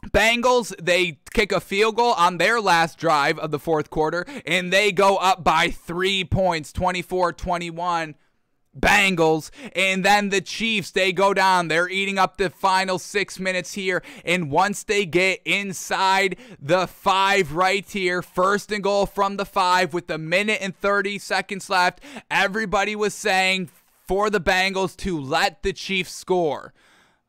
Bengals, they kick a field goal on their last drive of the fourth quarter, and they go up by 3 points, 24-21. Bengals. And then the Chiefs, they go down. They're eating up the final 6 minutes here. And once they get inside the 5 right here, 1st and goal from the 5 with a minute and 30 seconds left, everybody was saying for the Bengals to let the Chiefs score.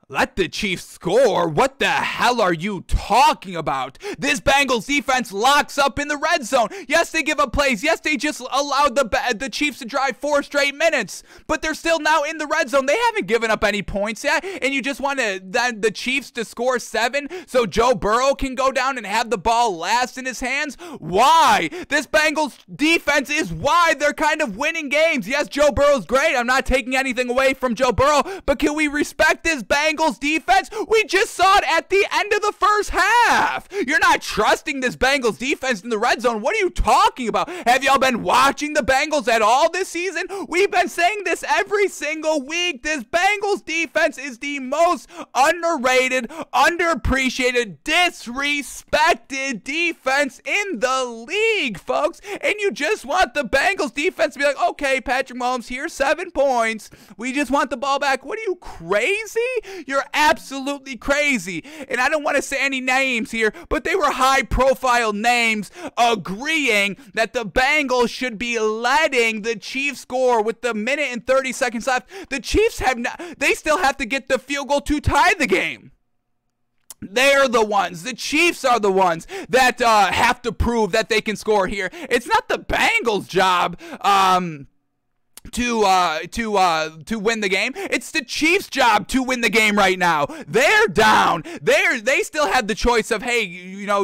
Let the Chiefs score? What the hell are you talking about? This Bengals defense locks up in the red zone. Yes, they give up plays. Yes, they just allowed the Chiefs to drive 4 straight minutes. But they're still now in the red zone. They haven't given up any points yet. And you just want the Chiefs to score 7 so Joe Burrow can go down and have the ball last in his hands? Why? This Bengals defense is why they're kind of winning games. Yes, Joe Burrow's great. I'm not taking anything away from Joe Burrow. But can we respect this Bengals defense? We just saw it at the end of the first half. You're not trusting this Bengals defense in the red zone. What are you talking about? Have y'all been watching the Bengals at all this season? We've been saying this every single week. This Bengals defense is the most underrated, underappreciated, disrespected defense in the league, folks. And you just want the Bengals defense to be like, okay, Patrick Mahomes, here's 7 points. We just want the ball back. What are you, crazy? You're absolutely crazy. And I don't want to say any names here, but they were high-profile names agreeing that the Bengals should be letting the Chiefs score with the minute and 30 seconds left. The Chiefs they still have to get the field goal to tie the game. They're the ones. The Chiefs are the ones that have to prove that they can score here. It's not the Bengals' job to win the game. It's the Chiefs' job to win the game right now. They're down. They still have the choice of, hey,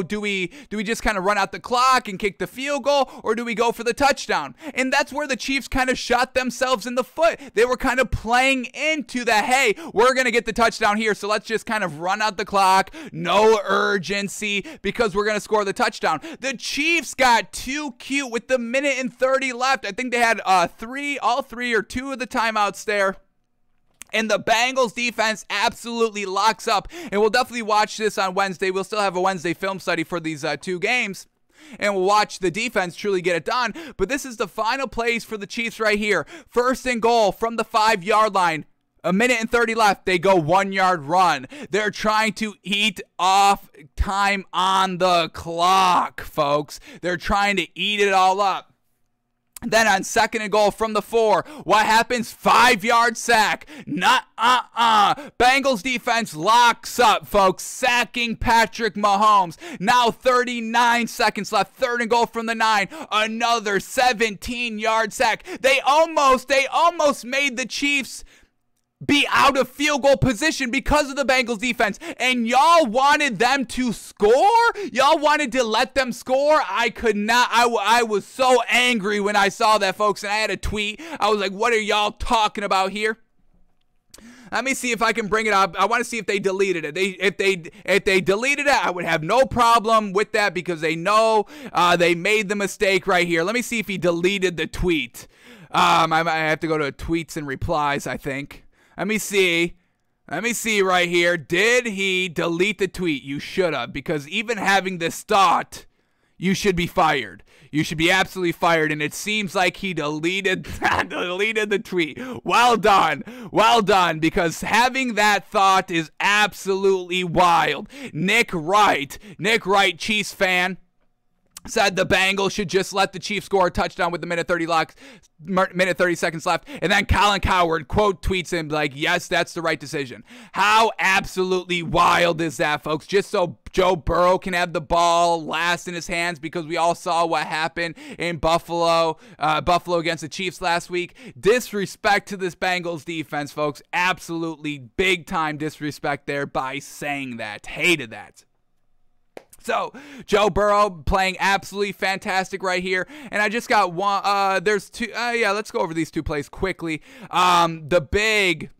do we just kind of run out the clock and kick the field goal, or do we go for the touchdown? And that's where the Chiefs kind of shot themselves in the foot. They were kind of playing into that, hey, we're going to get the touchdown here, so let's just kind of run out the clock. No urgency because we're going to score the touchdown. The Chiefs got too cute with the minute and 30 left. I think they had all three or two of the timeouts there. And the Bengals defense absolutely locks up. And we'll definitely watch this on Wednesday. We'll still have a Wednesday film study for these two games. And we'll watch the defense truly get it done. But this is the final plays for the Chiefs right here. 1st and goal from the 5-yard line. A minute and 30 left. They go 1-yard run. They're trying to eat off time on the clock, folks. They're trying to eat it all up. Then on 2nd and goal from the 4, what happens? 5-yard sack. Bengals defense locks up, folks, sacking Patrick Mahomes. Now 39 seconds left. 3rd and goal from the 9. Another 17-yard sack. They almost made the Chiefs be out of field goal position because of the Bengals defense, and y'all wanted them to score? Y'all wanted to let them score? I could not. I was so angry when I saw that, folks, and I had a tweet. I was like, what are y'all talking about here? Let me see if I can bring it up. I want to see if they deleted it. If they deleted it, I would have no problem with that because they know they made the mistake right here. Let me see if he deleted the tweet. I have to go to tweets and replies, I think. Let me see right here. Did he delete the tweet? You should have, because even having this thought, you should be fired. You should be absolutely fired, and it seems like he deleted the tweet. Well done, because having that thought is absolutely wild. Nick Wright, Chiefs fan, said the Bengals should just let the Chiefs score a touchdown with the minute 30 seconds left. And then Colin Cowherd quote tweets him like, yes, that's the right decision. How absolutely wild is that, folks? Just so Joe Burrow can have the ball last in his hands, because we all saw what happened in Buffalo against the Chiefs last week. Disrespect to this Bengals defense, folks. Absolutely big time disrespect there by saying that. Hated that. So, Joe Burrow playing absolutely fantastic right here. And I just got one. There's two. Let's go over these two plays quickly. The big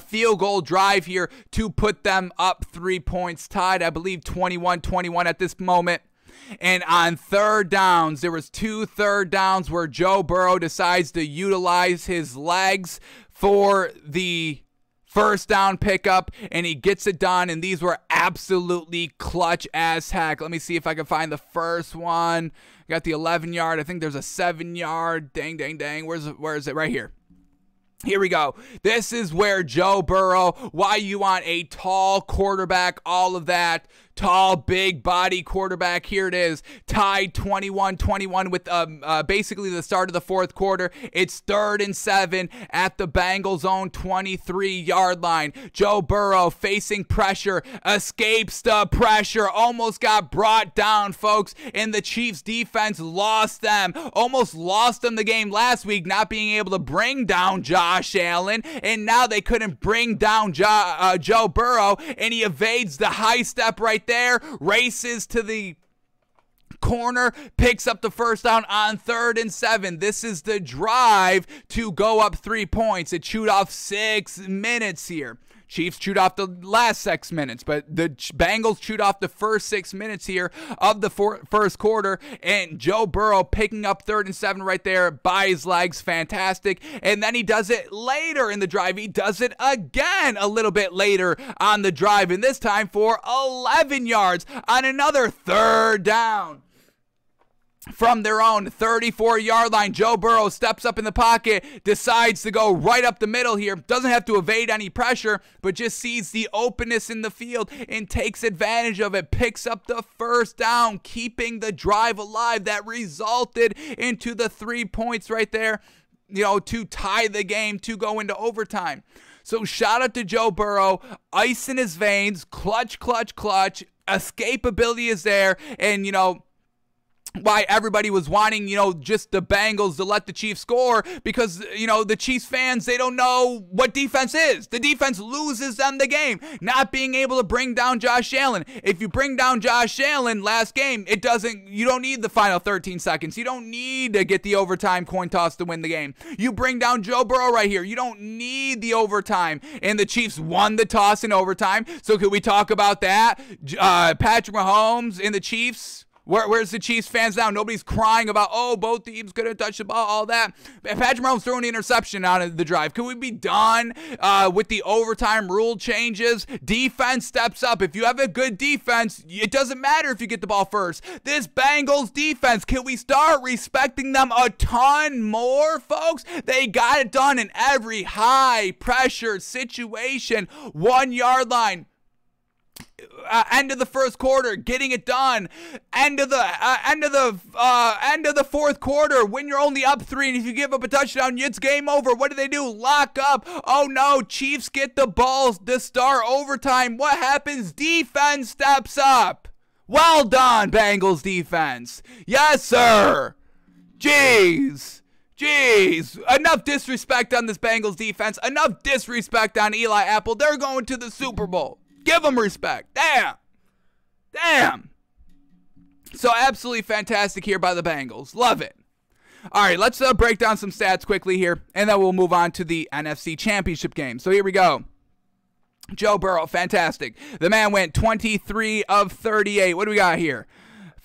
field goal drive here to put them up 3 points, tied, I believe, 21-21 at this moment. And on 3rd downs, there was 2 3rd downs where Joe Burrow decides to utilize his legs for the 1st down pickup, and he gets it done, and these were absolutely clutch as heck. Let me see if I can find the first one. I got the 11-yard. I think there's a 7-yard. Dang. Where is it? Right here. Here we go. This is where Joe Burrow, why you want a tall quarterback, all of that. Tall, big body quarterback. Here it is. Tied 21-21 with basically the start of the 4th quarter. It's 3rd and 7 at the Bengals' own 23-yard line. Joe Burrow facing pressure, escapes the pressure, almost got brought down, folks, and the Chiefs defense lost them. Almost lost them the game last week, not being able to bring down Josh Allen, and now they couldn't bring down Joe Burrow, and he evades the high step right there, races to the corner, picks up the 1st down on 3rd and 7. This is the drive to go up 3 points. It chewed off 6 minutes here. Chiefs chewed off the last 6 minutes, but the Bengals chewed off the first 6 minutes here of the first quarter, and Joe Burrow picking up 3rd and 7 right there by his legs. Fantastic. And then he does it later in the drive. He does it again a little bit later on the drive, and this time for 11 yards on another 3rd down. From their own 34-yard line, Joe Burrow steps up in the pocket, decides to go right up the middle here. Doesn't have to evade any pressure, but just sees the openness in the field and takes advantage of it. Picks up the 1st down, keeping the drive alive that resulted into the 3 points right there, to tie the game, to go into overtime. So shout out to Joe Burrow, ice in his veins, clutch, clutch, clutch. Escapability is there, and why everybody was wanting, just the Bengals to let the Chiefs score, because, the Chiefs fans, they don't know what defense is. The defense loses them the game. Not being able to bring down Josh Allen. If you bring down Josh Allen last game, you don't need the final 13 seconds. You don't need to get the overtime coin toss to win the game. You bring down Joe Burrow right here. You don't need the overtime. And the Chiefs won the toss in overtime. So could we talk about that? Patrick Mahomes and the Chiefs. Where's the Chiefs fans now? Nobody's crying about, both teams couldn't touch the ball, all that. Patrick Mahomes throwing an interception out of the drive. Could we be done with the overtime rule changes? Defense steps up. If you have a good defense, it doesn't matter if you get the ball first. This Bengals defense, can we start respecting them a ton more, folks? They got it done in every high-pressure situation. 1 yard line. End of the first quarter, getting it done. End of the fourth quarter, when you're only up 3, and if you give up a touchdown, it's game over. What do? Lock up. Oh no, Chiefs get the balls to start overtime. What happens? Defense steps up. Well done, Bengals defense. Yes, sir. Jeez. Enough disrespect on this Bengals defense. Enough disrespect on Eli Apple. They're going to the Super Bowl. Give them respect. Damn. So absolutely fantastic here by the Bengals. Love it. All right, let's break down some stats quickly here, and then we'll move on to the NFC Championship game. So here we go. Joe Burrow, fantastic. The man went 23 of 38. What do we got here?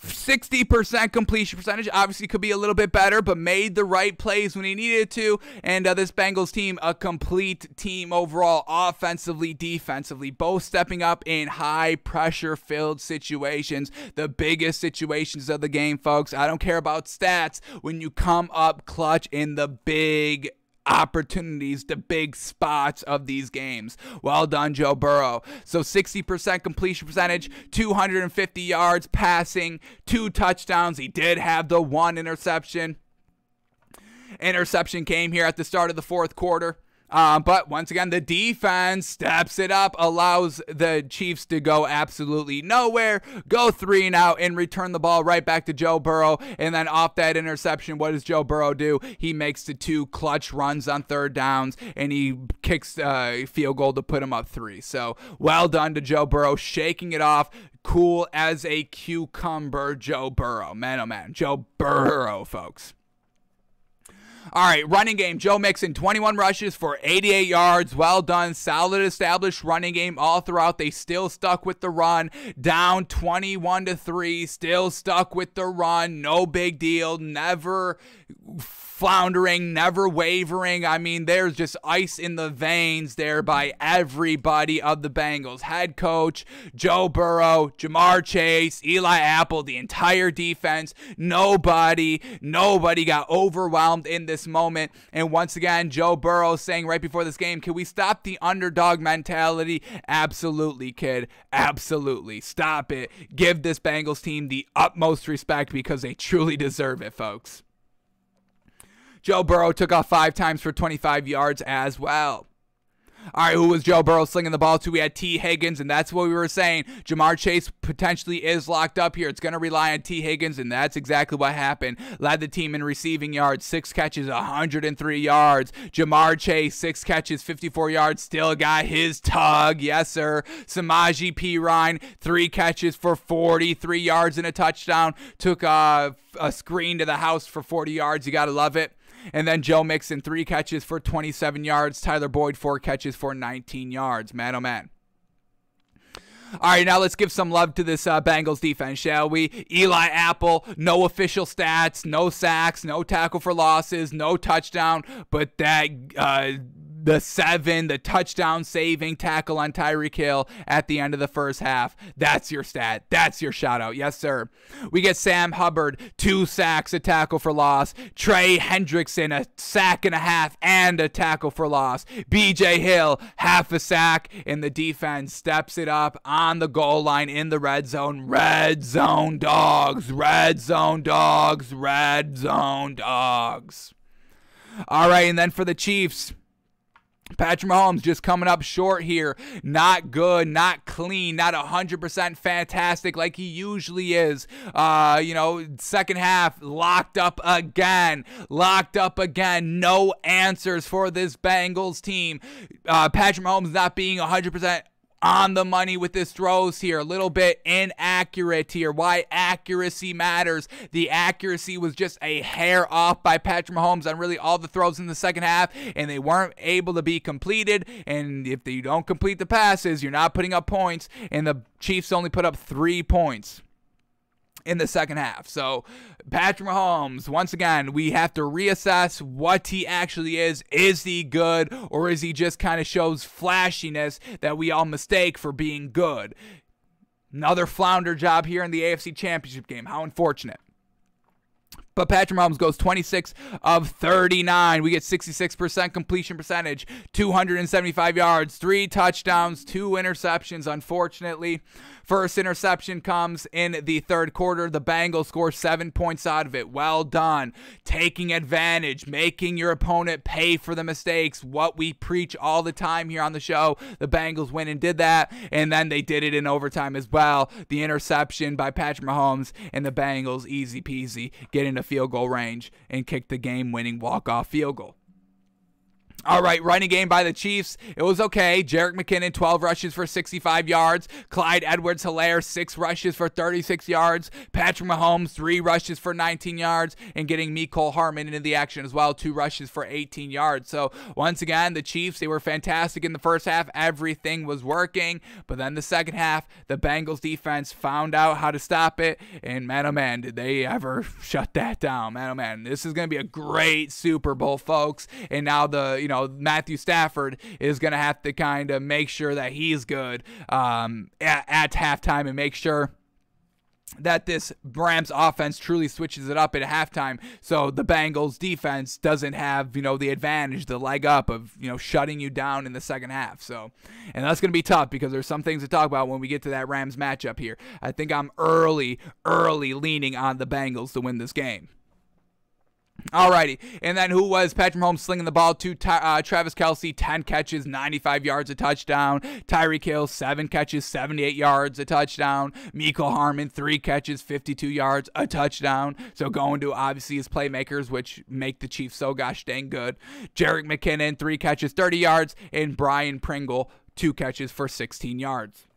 60% completion percentage. Obviously could be a little bit better, but made the right plays when he needed to. And this Bengals team, a complete team overall, offensively, defensively, both stepping up in high pressure filled situations, the biggest situations of the game, folks. I don't care about stats when you come up clutch in the big opportunities, the big spots of these games. Well done, Joe Burrow. So 60% completion percentage, 250 yards passing, 2 touchdowns. He did have the 1 interception. Interception came here at the start of the fourth quarter. But once again, the defense steps it up, allows the Chiefs to go absolutely nowhere, go 3 and out, and return the ball right back to Joe Burrow. And then off that interception, what does Joe Burrow do? He makes the 2 clutch runs on 3rd downs, and he kicks a field goal to put him up 3. So well done to Joe Burrow, shaking it off. Cool as a cucumber, Joe Burrow. Man, oh man, Joe Burrow, folks. All right, running game. Joe Mixon, 21 rushes for 88 yards. Well done. Solid established running game all throughout. They still stuck with the run. Down 21-3. Still stuck with the run. No big deal. Never floundering, never wavering. I mean, there's just ice in the veins there by everybody of the Bengals. Head coach, Joe Burrow, Jamar Chase, Eli Apple, the entire defense. Nobody got overwhelmed in this moment. And once again, Joe Burrow saying right before this game, can we stop the underdog mentality? Absolutely, kid. Absolutely. Stop it. Give this Bengals team the utmost respect because they truly deserve it, folks. Joe Burrow took off 5 times for 25 yards as well. All right, who was Joe Burrow slinging the ball to? We had T. Higgins, and that's what we were saying. Jamar Chase potentially is locked up here. It's going to rely on T. Higgins, and that's exactly what happened. Led the team in receiving yards, 6 catches, 103 yards. Jamar Chase, 6 catches, 54 yards, still got his tug. Yes, sir. Samaje Perine, 3 catches for 43 yards and a touchdown. Took a screen to the house for 40 yards. You got to love it. And then Joe Mixon, 3 catches for 27 yards. Tyler Boyd, 4 catches for 19 yards. Man, oh man. All right, now let's give some love to this Bengals defense, shall we? Eli Apple, no official stats, no sacks, no tackle for losses, no touchdown, but that the touchdown saving tackle on Tyreek Hill at the end of the first half. That's your stat. That's your shout out. Yes, sir. We get Sam Hubbard, 2 sacks, a tackle for loss. Trey Hendrickson, a sack and a half and a tackle for loss. BJ Hill, half a sack, and the defense steps it up on the goal line in the red zone. Red zone dogs. Red zone dogs. Red zone dogs. All right, and then for the Chiefs, Patrick Mahomes just coming up short here. Not good, not clean, not 100% fantastic like he usually is. Second half, locked up again. No answers for this Bengals team. Patrick Mahomes not being 100% on the money with his throws here. A little bit inaccurate here. Why accuracy matters. The accuracy was just a hair off by Patrick Mahomes on really all the throws in the second half, and they weren't able to be completed. And if you don't complete the passes, you're not putting up points, and the Chiefs only put up 3 points in the second half. So Patrick Mahomes, once again, we have to reassess what he actually is. Is he good, or is he just kind of shows flashiness that we all mistake for being good? Another flounder job here in the AFC Championship game. How unfortunate. But Patrick Mahomes goes 26 of 39. We get 66% completion percentage, 275 yards, 3 touchdowns, 2 interceptions, unfortunately. First interception comes in the third quarter. The Bengals score 7 points out of it. Well done. Taking advantage, making your opponent pay for the mistakes. What we preach all the time here on the show. The Bengals went and did that, and then they did it in overtime as well. The interception by Patrick Mahomes, and the Bengals, easy peasy, get into field goal range and kick the game-winning walk-off field goal. All right, running game by the Chiefs. It was okay. Jerick McKinnon, 12 rushes for 65 yards. Clyde Edwards-Helaire, 6 rushes for 36 yards. Patrick Mahomes, 3 rushes for 19 yards. And getting Mecole Hardman into the action as well, 2 rushes for 18 yards. So, once again, the Chiefs, they were fantastic in the first half. Everything was working. But then the second half, the Bengals defense found out how to stop it. And, man, oh, man, did they ever shut that down. Man, oh, man, this is going to be a great Super Bowl, folks. And now Matthew Stafford is going to have to kind of make sure that he's good at halftime and make sure that this Rams offense truly switches it up at halftime, so the Bengals defense doesn't have, the advantage, the leg up of, shutting you down in the second half. So, and that's going to be tough because there's some things to talk about when we get to that Rams matchup here. I think I'm early leaning on the Bengals to win this game. Alrighty, and then who was Patrick Mahomes slinging the ball to? Travis Kelce, 10 catches, 95 yards, a touchdown. Tyreek Hill, 7 catches, 78 yards, a touchdown. Mecole Hardman, 3 catches, 52 yards, a touchdown. So going to obviously his playmakers, which make the Chiefs so gosh dang good. Jerick McKinnon, 3 catches, 30 yards, and Brian Pringle, 2 catches for 16 yards.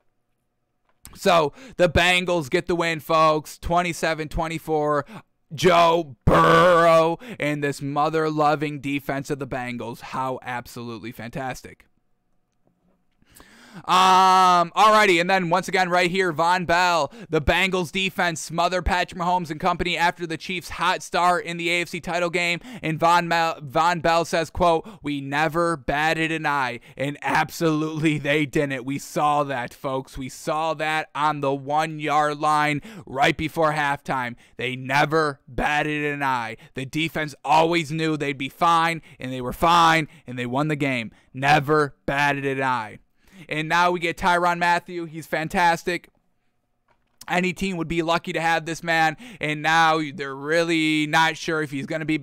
So the Bengals get the win, folks, 27-24. Joe Burrow and this mother-loving defense of the Bengals. How absolutely fantastic. Alrighty, and then once again right here, Von Bell, the Bengals defense smother Patrick Mahomes and company after the Chiefs' hot start in the AFC title game, and Von Bell says, quote, "We never batted an eye," and absolutely they didn't. We saw that, folks. We saw that on the 1-yard line right before halftime. They never batted an eye. The defense always knew they'd be fine, and they were fine, and they won the game. Never batted an eye. And now we get Tyrann Mathieu. He's fantastic. Any team would be lucky to have this man, and now they're really not sure if he's going to be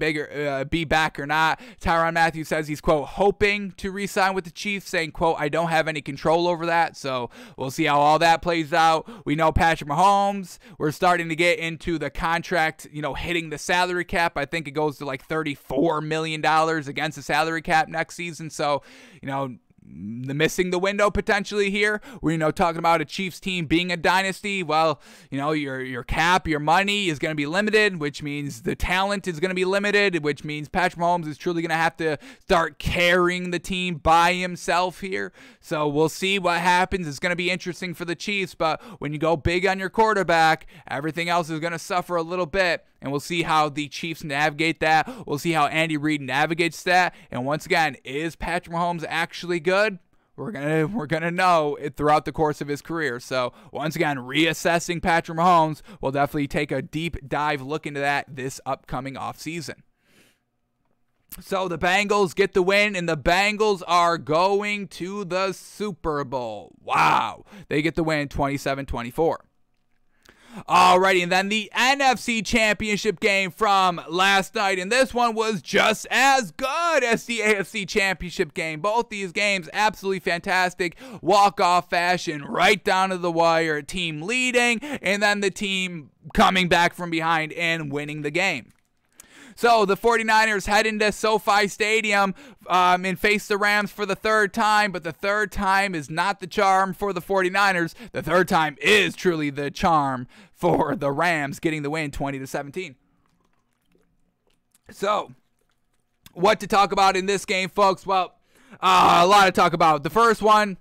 back or not. Tyrann Mathieu says he's, quote, hoping to re-sign with the Chiefs, saying, quote, "I don't have any control over that," so we'll see how all that plays out. We know Patrick Mahomes, we're starting to get into the contract, hitting the salary cap. I think it goes to like $34 million against the salary cap next season, so, missing the window potentially here. We're talking about a Chiefs team being a dynasty. Well, your cap, your money is going to be limited, which means the talent is going to be limited, which means Patrick Mahomes is truly going to have to start carrying the team by himself here. So we'll see what happens. It's going to be interesting for the Chiefs, but when you go big on your quarterback, everything else is going to suffer a little bit. And we'll see how the Chiefs navigate that. We'll see how Andy Reid navigates that. And once again, is Patrick Mahomes actually good? We're gonna know it throughout the course of his career. So once again, reassessing Patrick Mahomes. We'll definitely take a deep dive look into that this upcoming offseason. So the Bengals get the win, and the Bengals are going to the Super Bowl. Wow. They get the win 27-24. Alrighty, and then the NFC Championship game from last night, and this one was just as good as the AFC Championship game. Both these games absolutely fantastic, walk-off fashion, right down to the wire, team leading, and then the team coming back from behind and winning the game. So the 49ers head into SoFi Stadium and face the Rams for the third time, but the third time is not the charm for the 49ers. The third time is truly the charm for the Rams, getting the win 20-17. So, what to talk about in this game, folks? Well, a lot to talk about. The first thing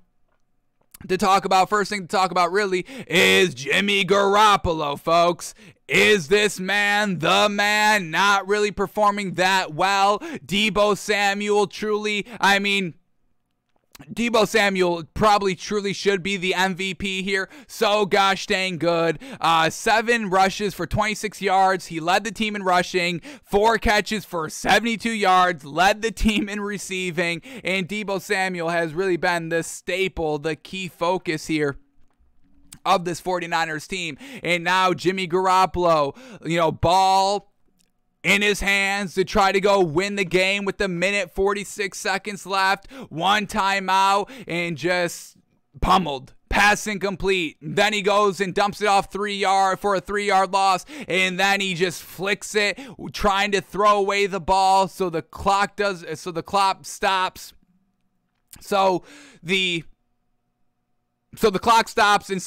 to talk about really is Jimmy Garoppolo, folks. Is this man the man? Not really performing that well. Debo Samuel Debo Samuel probably truly should be the MVP here. So gosh dang good. 7 rushes for 26 yards. He led the team in rushing. 4 catches for 72 yards. Led the team in receiving. And Debo Samuel has really been the staple, the key focus here of this 49ers team. And now Jimmy Garoppolo, ball in his hands to try to go win the game with the minute 46 seconds left. 1 timeout and just pummeled. Pass incomplete. Then he goes and dumps it off 3 yard for a 3-yard loss, and then he just flicks it, trying to throw away the ball. So the clock stops. So the clock stops, and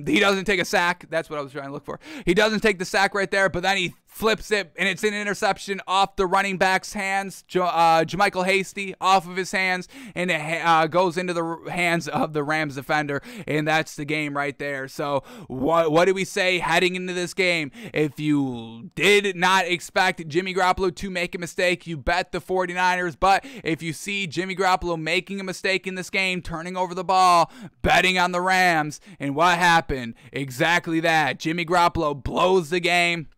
he doesn't take a sack. That's what I was trying to look for. He doesn't take the sack right there, but then he flips it, and it's an interception off the running back's hands, Jermichael Hasty, off of his hands, and it goes into the hands of the Rams defender, and that's the game right there. So what do we say heading into this game? If you did not expect Jimmy Garoppolo to make a mistake, you bet the 49ers, but if you see Jimmy Garoppolo making a mistake in this game, turning over the ball, betting on the Rams, and what happened? Exactly that. Jimmy Garoppolo blows the game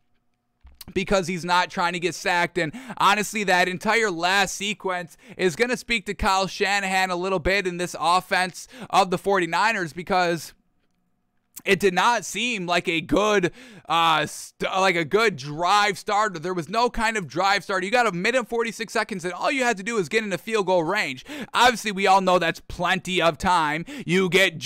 because he's not trying to get sacked. And honestly, that entire last sequence is going to speak to Kyle Shanahan a little bit in this offense of the 49ers, because it did not seem like a good drive starter. There was no kind of drive starter. You got a minute 46 seconds, and all you had to do is get into field goal range. Obviously, we all know that's plenty of time. You get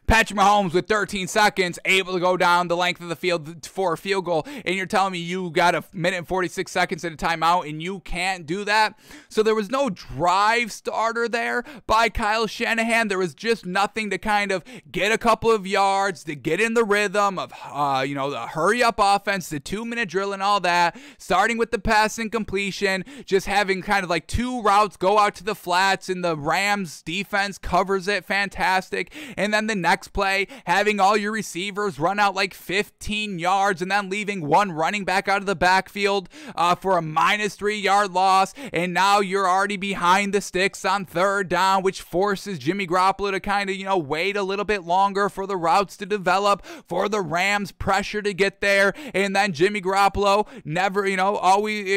Patrick Mahomes with 13 seconds, able to go down the length of the field for a field goal, and you're telling me you got a minute and 46 seconds at a timeout and you can't do that? So there was no drive starter there by Kyle Shanahan. There was just nothing to kind of get a couple of yards, to get in the rhythm of, the hurry-up offense, the 2-minute drill and all that, starting with the pass and completion, just having kind of like 2 routes go out to the flats, and the Rams defense covers it fantastic, and then the next play, having all your receivers run out like 15 yards and then leaving 1 running back out of the backfield for a -3-yard loss, and now you're already behind the sticks on 3rd down, which forces Jimmy Garoppolo to kind of, wait a little bit longer for the routes to develop, for the Rams pressure to get there, and then Jimmy Garoppolo never, always,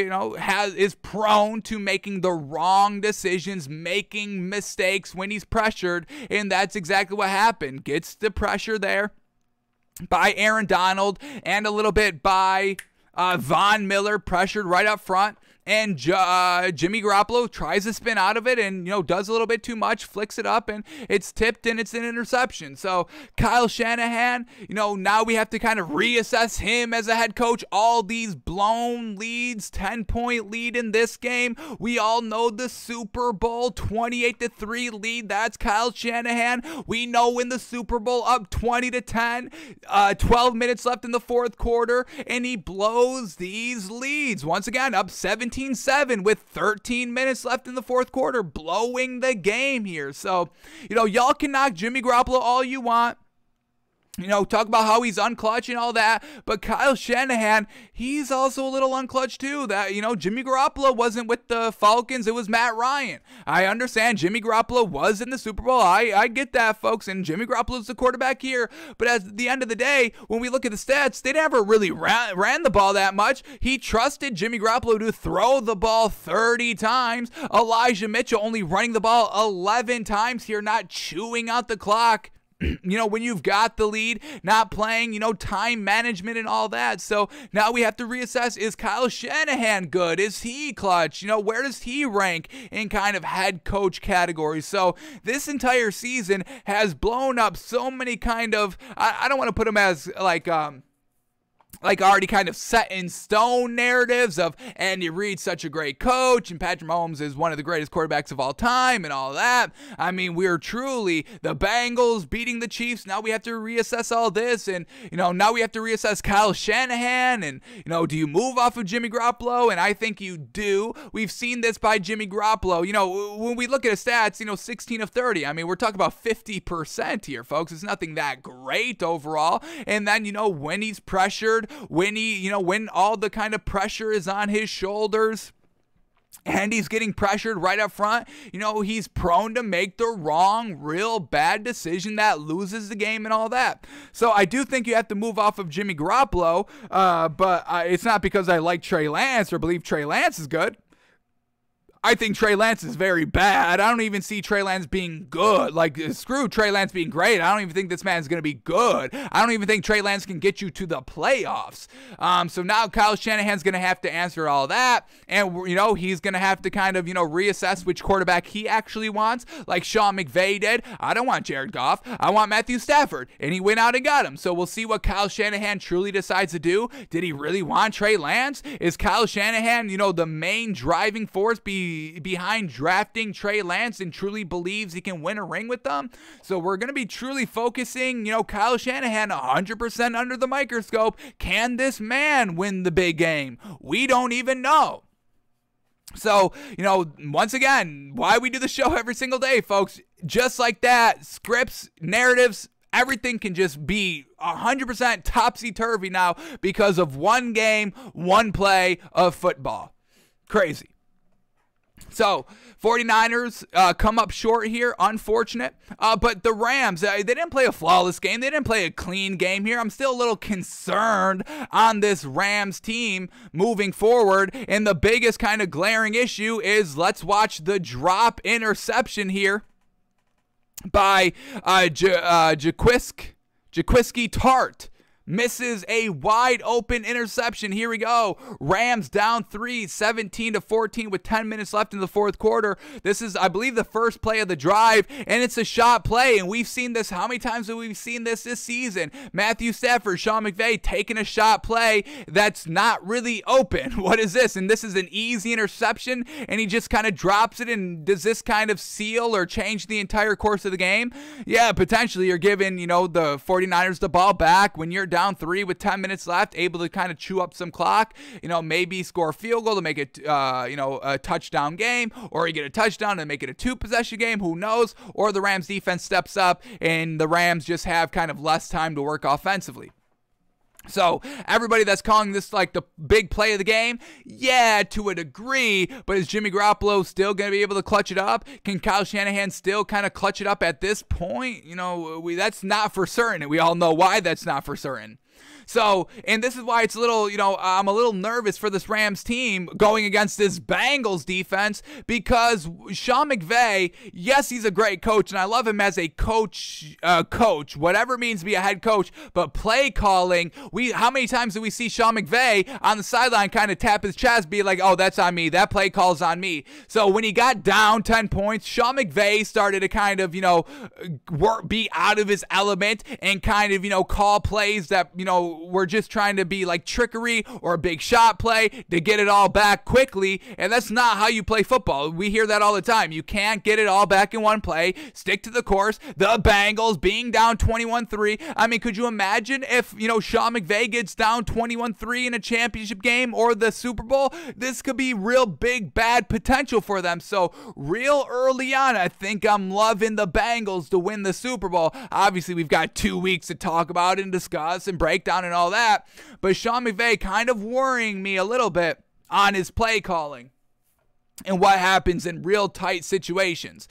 is prone to making the wrong decisions, making mistakes when he's pressured, and that's exactly what happened. Gets the pressure there by Aaron Donald and a little bit by Von Miller, pressured right up front. And Jimmy Garoppolo tries to spin out of it and, does a little bit too much, flicks it up, and it's tipped and it's an interception. So Kyle Shanahan, now we have to kind of reassess him as a head coach. All these blown leads, 10-point lead in this game. We all know the Super Bowl 28-3 lead. That's Kyle Shanahan. We know in the Super Bowl up 20-10, 12 minutes left in the 4th quarter, and he blows these leads. Once again, up 17-7 with 13 minutes left in the 4th quarter, blowing the game here. So, y'all can knock Jimmy Garoppolo all you want. Talk about how he's unclutch and all that, but Kyle Shanahan, he's also a little unclutch too. That, Jimmy Garoppolo wasn't with the Falcons, it was Matt Ryan. I understand Jimmy Garoppolo was in the Super Bowl. I get that, folks, and Jimmy Garoppolo's the quarterback here, but at the end of the day, when we look at the stats, they never really ran the ball that much. He trusted Jimmy Garoppolo to throw the ball 30 times. Elijah Mitchell only running the ball 11 times here, not chewing out the clock. when you've got the lead, not playing, time management and all that. So now we have to reassess, is Kyle Shanahan good? Is he clutch? Where does he rank in kind of head coach categories? So this entire season has blown up so many kind of, I don't want to put them as like already kind of set in stone narratives of Andy Reid's such a great coach and Patrick Mahomes is one of the greatest quarterbacks of all time and all that. I mean, we're truly the Bengals beating the Chiefs. Now we have to reassess all this, and now we have to reassess Kyle Shanahan, and do you move off of Jimmy Garoppolo? And I think you do. We've seen this by Jimmy Garoppolo. When we look at his stats, 16 of 30. I mean, we're talking about 50% here, folks. It's nothing that great overall. And then when he's pressured, when all the kind of pressure is on his shoulders and he's getting pressured right up front, he's prone to make the wrong, real bad decision that loses the game and all that. So I do think you have to move off of Jimmy Garoppolo, but it's not because I like Trey Lance or believe Trey Lance is good. I think Trey Lance is very bad. I don't even see Trey Lance being good. Like, screw Trey Lance being great. I don't even think this man's going to be good. I don't even think Trey Lance can get you to the playoffs. So now Kyle Shanahan's going to have to answer all that. And, he's going to have to kind of, reassess which quarterback he actually wants. Like Sean McVay did. I don't want Jared Goff. I want Matthew Stafford. And he went out and got him. So we'll see what Kyle Shanahan truly decides to do. Did he really want Trey Lance? Is Kyle Shanahan, the main driving force behind drafting Trey Lance and truly believes he can win a ring with them? So we're going to be truly focusing, Kyle Shanahan 100% under the microscope. Can this man win the big game? We don't even know. So, once again, why we do the show every single day, folks. Just like that, scripts, narratives, everything can just be 100% topsy-turvy now because of one game, one play of football. Crazy. So, 49ers come up short here, unfortunate. But the Rams, they didn't play a flawless game. They didn't play a clean game here. I'm still a little concerned on this Rams team moving forward. And the biggest kind of glaring issue is, let's watch the drop interception here by Jaquiski Tart. Misses a wide open interception. Here we go. Rams down 3, 17-14 with 10 minutes left in the fourth quarter. This is, I believe, the first play of the drive, and it's a shot play. And we've seen this. How many times have we seen this season? Matthew Stafford, Sean McVay taking a shot play that's not really open. What is this? And this is an easy interception, and he just kind of drops it. And does this kind of seal or change the entire course of the game? Yeah, potentially. You're giving, the 49ers the ball back when you're down 3 with 10 minutes left, able to kind of chew up some clock, maybe score a field goal to make it, a touchdown game, or you get a touchdown and make it a 2-possession game, who knows, or the Rams defense steps up and the Rams just have kind of less time to work offensively. So everybody that's calling this like the big play of the game, yeah, to a degree, but is Jimmy Garoppolo still going to be able to clutch it up? Can Kyle Shanahan still kind of clutch it up at this point? That's not for certain, and we all know why that's not for certain. So, and this is why it's a little, I'm a little nervous for this Rams team going against this Bengals defense, because Sean McVay, yes, he's a great coach, and I love him as a coach, whatever it means to be a head coach, but play calling, how many times do we see Sean McVay on the sideline kind of tap his chest, be like, oh, that's on me, that play call's on me. So when he got down 10 points, Sean McVay started to kind of, be out of his element and kind of, call plays that, we're just trying to be like trickery or a big shot play to get it all back quickly, and that's not how you play football. We hear that all the time. You can't get it all back in one play. Stick to the course. The Bengals being down 21-3. I mean, could you imagine if, Sean McVay gets down 21-3 in a championship game or the Super Bowl? This could be real big, bad potential for them. So real early on, I think I'm loving the Bengals to win the Super Bowl. Obviously, we've got 2 weeks to talk about and discuss and break down and all that, but Sean McVay kind of worrying me a little bit on his play calling. and what happens in real tight situations.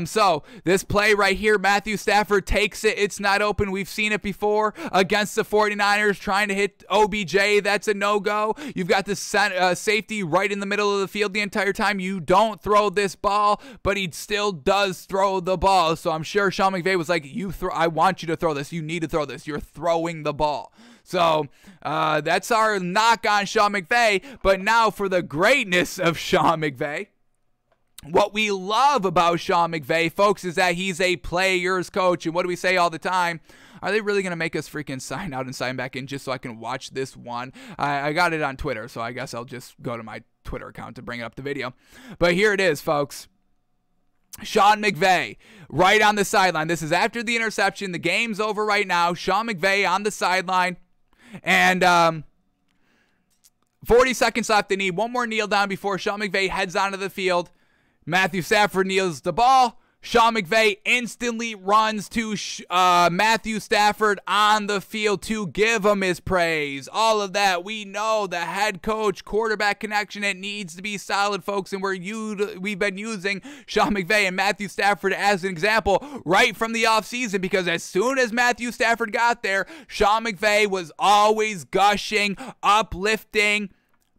So this play right here, Matthew Stafford takes it. It's not open. We've seen it before against the 49ers trying to hit OBJ. That's a no-go. You've got the safety right in the middle of the field the entire time. You don't throw this ball, but he still does throw the ball. So I'm sure Sean McVay was like, I want you to throw this. You need to throw this. You're throwing the ball. So that's our knock on Sean McVay. But now for the greatness of Sean McVay. What we love about Sean McVay, folks, is that he's a player's coach. And what do we say all the time? Are they really going to make us freaking sign out and sign back in just so I can watch this one? I got it on Twitter, so I guess I'll just go to my Twitter account to bring up the video. But here it is, folks. Sean McVay right on the sideline. This is after the interception. The game's over right now. Sean McVay on the sideline. And 40 seconds left. They need one more kneel down before Sean McVay heads onto the field. Matthew Stafford kneels the ball. Sean McVay instantly runs to Matthew Stafford on the field to give him his praise. All of that. We know the head coach quarterback connection. It needs to be solid, folks. And we've been using Sean McVay and Matthew Stafford as an example right from the offseason, because as soon as Matthew Stafford got there, Sean McVay was always gushing, uplifting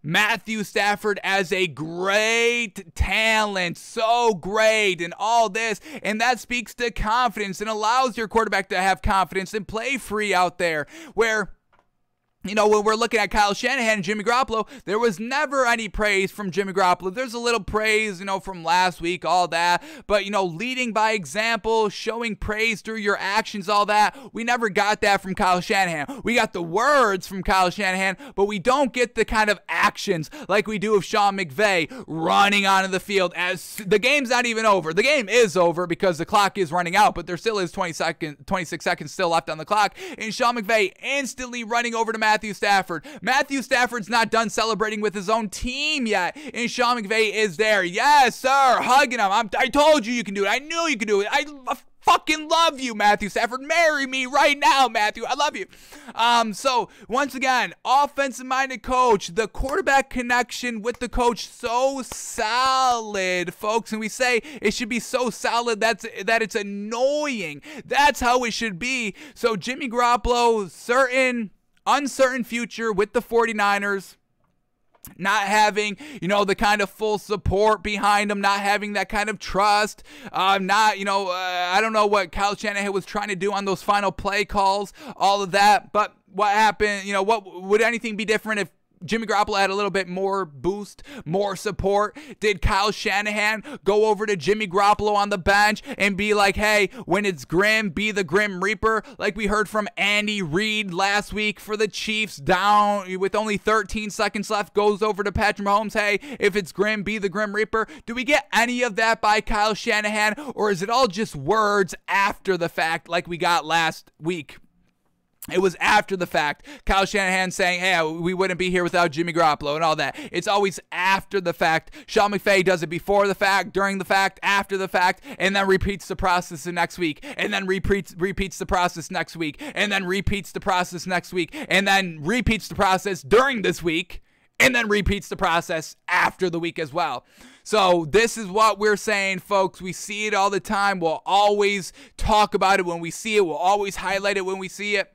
Matthew Stafford as a great talent, so great, and all this, and that speaks to confidence and allows your quarterback to have confidence and play free out there, where, you know, when we're looking at Kyle Shanahan and Jimmy Garoppolo, there was never any praise from Jimmy Garoppolo. There's a little praise, you know, from last week, all that. But, you know, leading by example, showing praise through your actions, all that. We never got that from Kyle Shanahan. We got the words from Kyle Shanahan, but we don't get the kind of actions like we do of Sean McVay running onto the field as the game's not even over. The game is over because the clock is running out, but there still is 26 seconds still left on the clock. And Sean McVay instantly running over to Matthew Stafford. Matthew Stafford's not done celebrating with his own team yet, and Sean McVay is there. Yes, sir, hugging him. I told you can do it. I knew you could do it. I fucking love you, Matthew Stafford. Marry me right now, Matthew. I love you. So once again, offensive-minded coach, the quarterback connection with the coach so solid, folks, and we say it should be so solid that it's annoying. That's how it should be. So Jimmy Garoppolo, uncertain future with the 49ers, not having, you know, the kind of full support behind him, not having that kind of trust, I don't know what Kyle Shanahan was trying to do on those final play calls, all of that, but what happened, you know, what would anything be different if Jimmy Garoppolo had a little bit more boost, more support? Did Kyle Shanahan go over to Jimmy Garoppolo on the bench and be like, hey, when it's grim, be the Grim Reaper, like we heard from Andy Reid last week for the Chiefs, down with only 13 seconds left, goes over to Patrick Mahomes, hey, if it's grim, be the Grim Reaper? Do we get any of that by Kyle Shanahan, or is it all just words after the fact like we got last week? It was after the fact. Kyle Shanahan saying, hey, we wouldn't be here without Jimmy Garoppolo and all that. It's always after the fact. Sean McVay does it before the fact, during the fact, after the fact, and then repeats the process the next week, and then repeats the process next week, and then repeats the process next week, and then repeats the process during this week, and then repeats the process after the week as well. So this is what we're saying, folks. We see it all the time. We'll always talk about it when we see it. We'll always highlight it when we see it.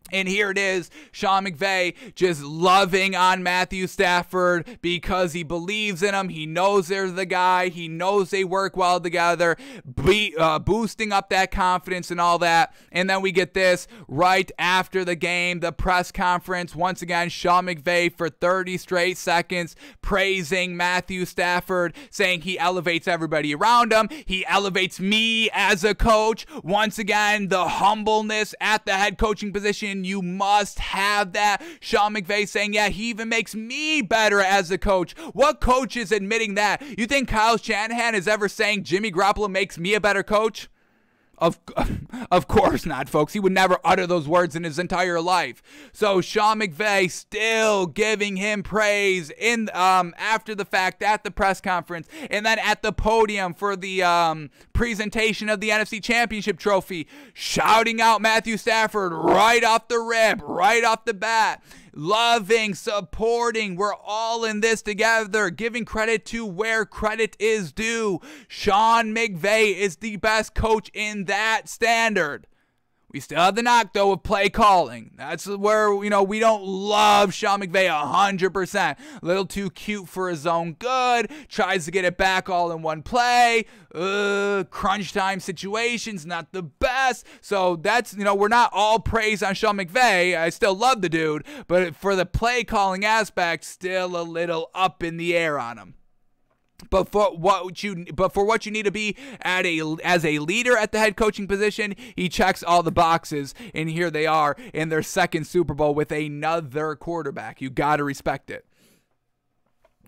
And here it is, Sean McVay just loving on Matthew Stafford because he believes in him. He knows they're the guy. He knows they work well together, boosting up that confidence and all that. And then we get this right after the game, the press conference. Once again, Sean McVay for 30 straight seconds praising Matthew Stafford, saying he elevates everybody around him. He elevates me as a coach. Once again, the humbleness at the head coaching position. You must have that. Sean McVay saying, yeah, he even makes me better as a coach. What coach is admitting that? You think Kyle Shanahan is ever saying Jimmy Garoppolo makes me a better coach? Of course not, folks. He would never utter those words in his entire life. So Sean McVay still giving him praise in after the fact at the press conference, and then at the podium for the presentation of the NFC Championship trophy, shouting out Matthew Stafford right off the rip, right off the bat. loving, supporting. We're all in this together, giving credit to where credit is due. Sean McVay is the best coach in that standard. We still have the knock, though, of play calling. That's where, we don't love Sean McVay 100%. A little too cute for his own good. Tries to get it back all in one play. Crunch time situations, not the best. So that's, we're not all praise on Sean McVay. I still love the dude. But for the play calling aspect, still a little up in the air on him. But for what you need to be as a leader at the head coaching position, he checks all the boxes, and here they are in their second Super Bowl with another quarterback. You got to respect it.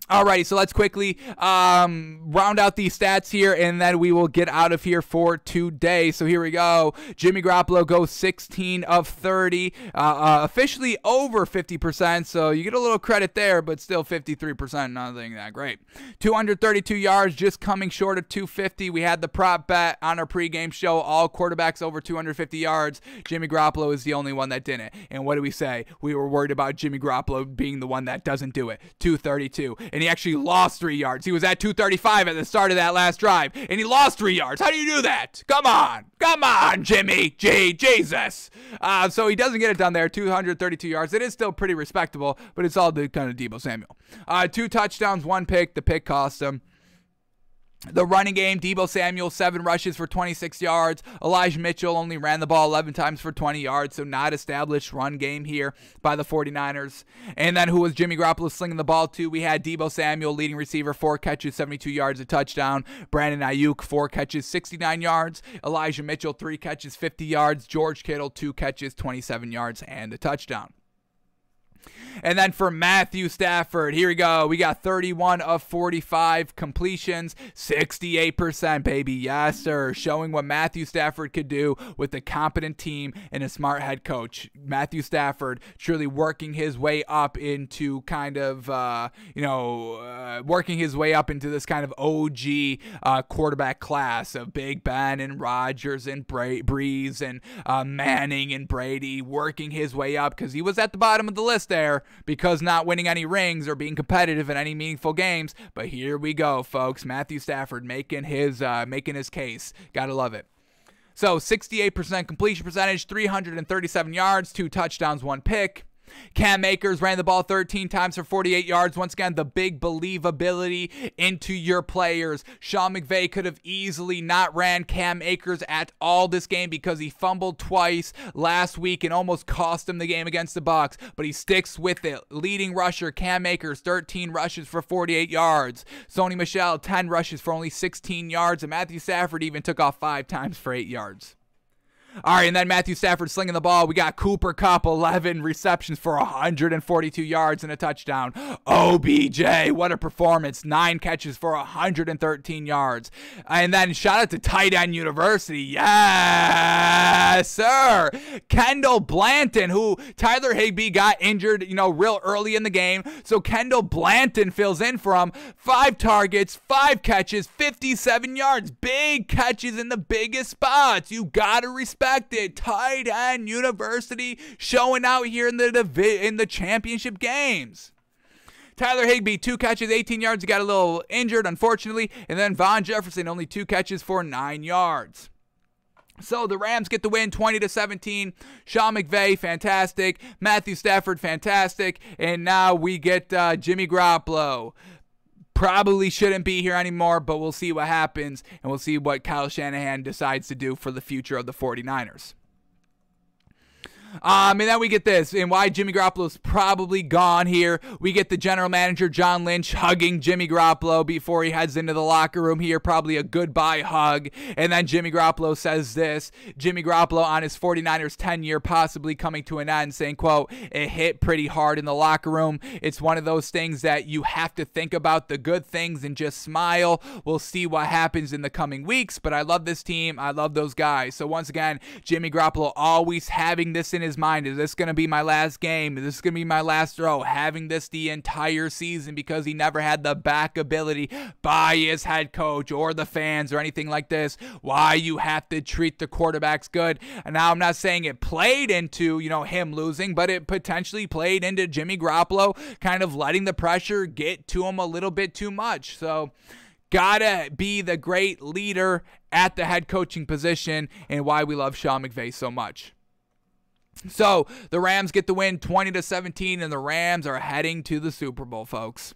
Alrighty, so let's quickly round out these stats here, and then we will get out of here for today. So here we go. Jimmy Garoppolo goes 16 of 30, officially over 50%, so you get a little credit there, but still 53%, nothing that great. 232 yards, just coming short of 250. We had the prop bet on our pregame show, all quarterbacks over 250 yards. Jimmy Garoppolo is the only one that didn't. And what did we say? We were worried about Jimmy Garoppolo being the one that doesn't do it. 232. And he actually lost 3 yards. He was at 235 at the start of that last drive, and he lost 3 yards. How do you do that? Come on, Jimmy G, Jesus. So he doesn't get it done there. 232 yards. It is still pretty respectable, but it's all the kind of Dable Samuel. 2 touchdowns, 1 pick. The pick cost him. The running game, Dable Samuel, 7 rushes for 26 yards. Elijah Mitchell only ran the ball 11 times for 20 yards, so not established run game here by the 49ers. And then who was Jimmy Garoppolo slinging the ball to? We had Dable Samuel, leading receiver, 4 catches, 72 yards, a touchdown. Brandon Ayuk, 4 catches, 69 yards. Elijah Mitchell, 3 catches, 50 yards. George Kittle, 2 catches, 27 yards, and a touchdown. And then for Matthew Stafford, here we go. We got 31 of 45 completions, 68%, baby. Yes, sir. Showing what Matthew Stafford could do with a competent team and a smart head coach. Matthew Stafford truly working his way up into kind of, working his way up into this kind of OG quarterback class of Big Ben and Rodgers and Breeze and Manning and Brady, working his way up because he was at the bottom of the list there because not winning any rings or being competitive in any meaningful games. But here we go, folks. Matthew Stafford making his case. Gotta love it. So 68% completion percentage, 337 yards, 2 touchdowns, 1 pick. Cam Akers ran the ball 13 times for 48 yards. Once again, the big believability into your players. Sean McVay could have easily not ran Cam Akers at all this game because he fumbled twice last week and almost cost him the game against the Bucs, but he sticks with it. Leading rusher Cam Akers, 13 rushes for 48 yards. Sony Michel, 10 rushes for only 16 yards, and Matthew Stafford even took off 5 times for 8 yards. All right, and then Matthew Stafford slinging the ball. We got Cooper Kupp, 11 receptions for 142 yards and a touchdown. OBJ, what a performance. 9 catches for 113 yards. And then shout out to Tight End University. Yes, sir. Kendall Blanton, who Tyler Higbee got injured, real early in the game. So Kendall Blanton fills in for him. 5 targets, 5 catches, 57 yards. Big catches in the biggest spots. You got to respect it. Tight End University showing out here in the championship games. Tyler Higbee, 2 catches, 18 yards. He got a little injured, unfortunately. And then Von Jefferson, only 2 catches for 9 yards. So the Rams get the win 20-17. Sean McVay, fantastic. Matthew Stafford, fantastic. And now we get Jimmy Garoppolo. Probably shouldn't be here anymore, but we'll see what happens, and we'll see what Kyle Shanahan decides to do for the future of the 49ers. And then we get this, and why Jimmy Garoppolo's probably gone here. We get the general manager, John Lynch, hugging Jimmy Garoppolo before he heads into the locker room here. Probably a goodbye hug. And then Jimmy Garoppolo says this. Jimmy Garoppolo on his 49ers tenure possibly coming to an end, saying, quote, "It hit pretty hard in the locker room. It's one of those things that you have to think about the good things and just smile. We'll see what happens in the coming weeks, but I love this team. I love those guys." So once again, Jimmy Garoppolo always having this in his his mind, is this going to be my last game? Is this going to be my last throw? Having this the entire season because he never had the backability by his head coach or the fans or anything like this. Why you have to treat the quarterbacks good. And now I'm not saying it played into, him losing, but it potentially played into Jimmy Garoppolo kind of letting the pressure get to him a little bit too much. So gotta be the great leader at the head coaching position, and why we love Sean McVay so much. So the Rams get the win 20-17, and the Rams are heading to the Super Bowl, folks.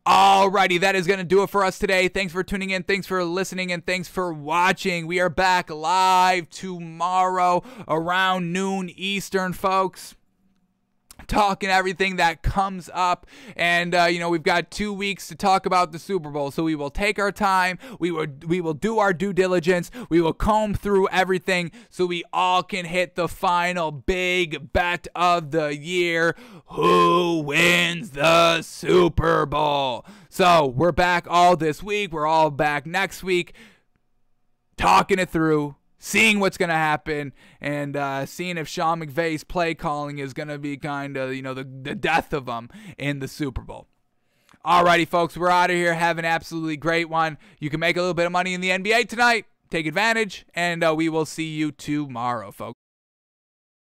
Alrighty, that is going to do it for us today. Thanks for tuning in. Thanks for listening, and thanks for watching. We are back live tomorrow around noon Eastern, folks, talking everything that comes up. And we've got 2 weeks to talk about the Super Bowl, so we will take our time. We will do our due diligence. We will comb through everything so we all can hit the final big bet of the year: who wins the Super Bowl? So we're back all this week. We're all back next week, talking it through, seeing what's going to happen, and seeing if Sean McVay's play calling is going to be kind of, the death of him in the Super Bowl. Alrighty, folks, we're out of here. Have an absolutely great one. You can make a little bit of money in the NBA tonight. Take advantage, and we will see you tomorrow, folks.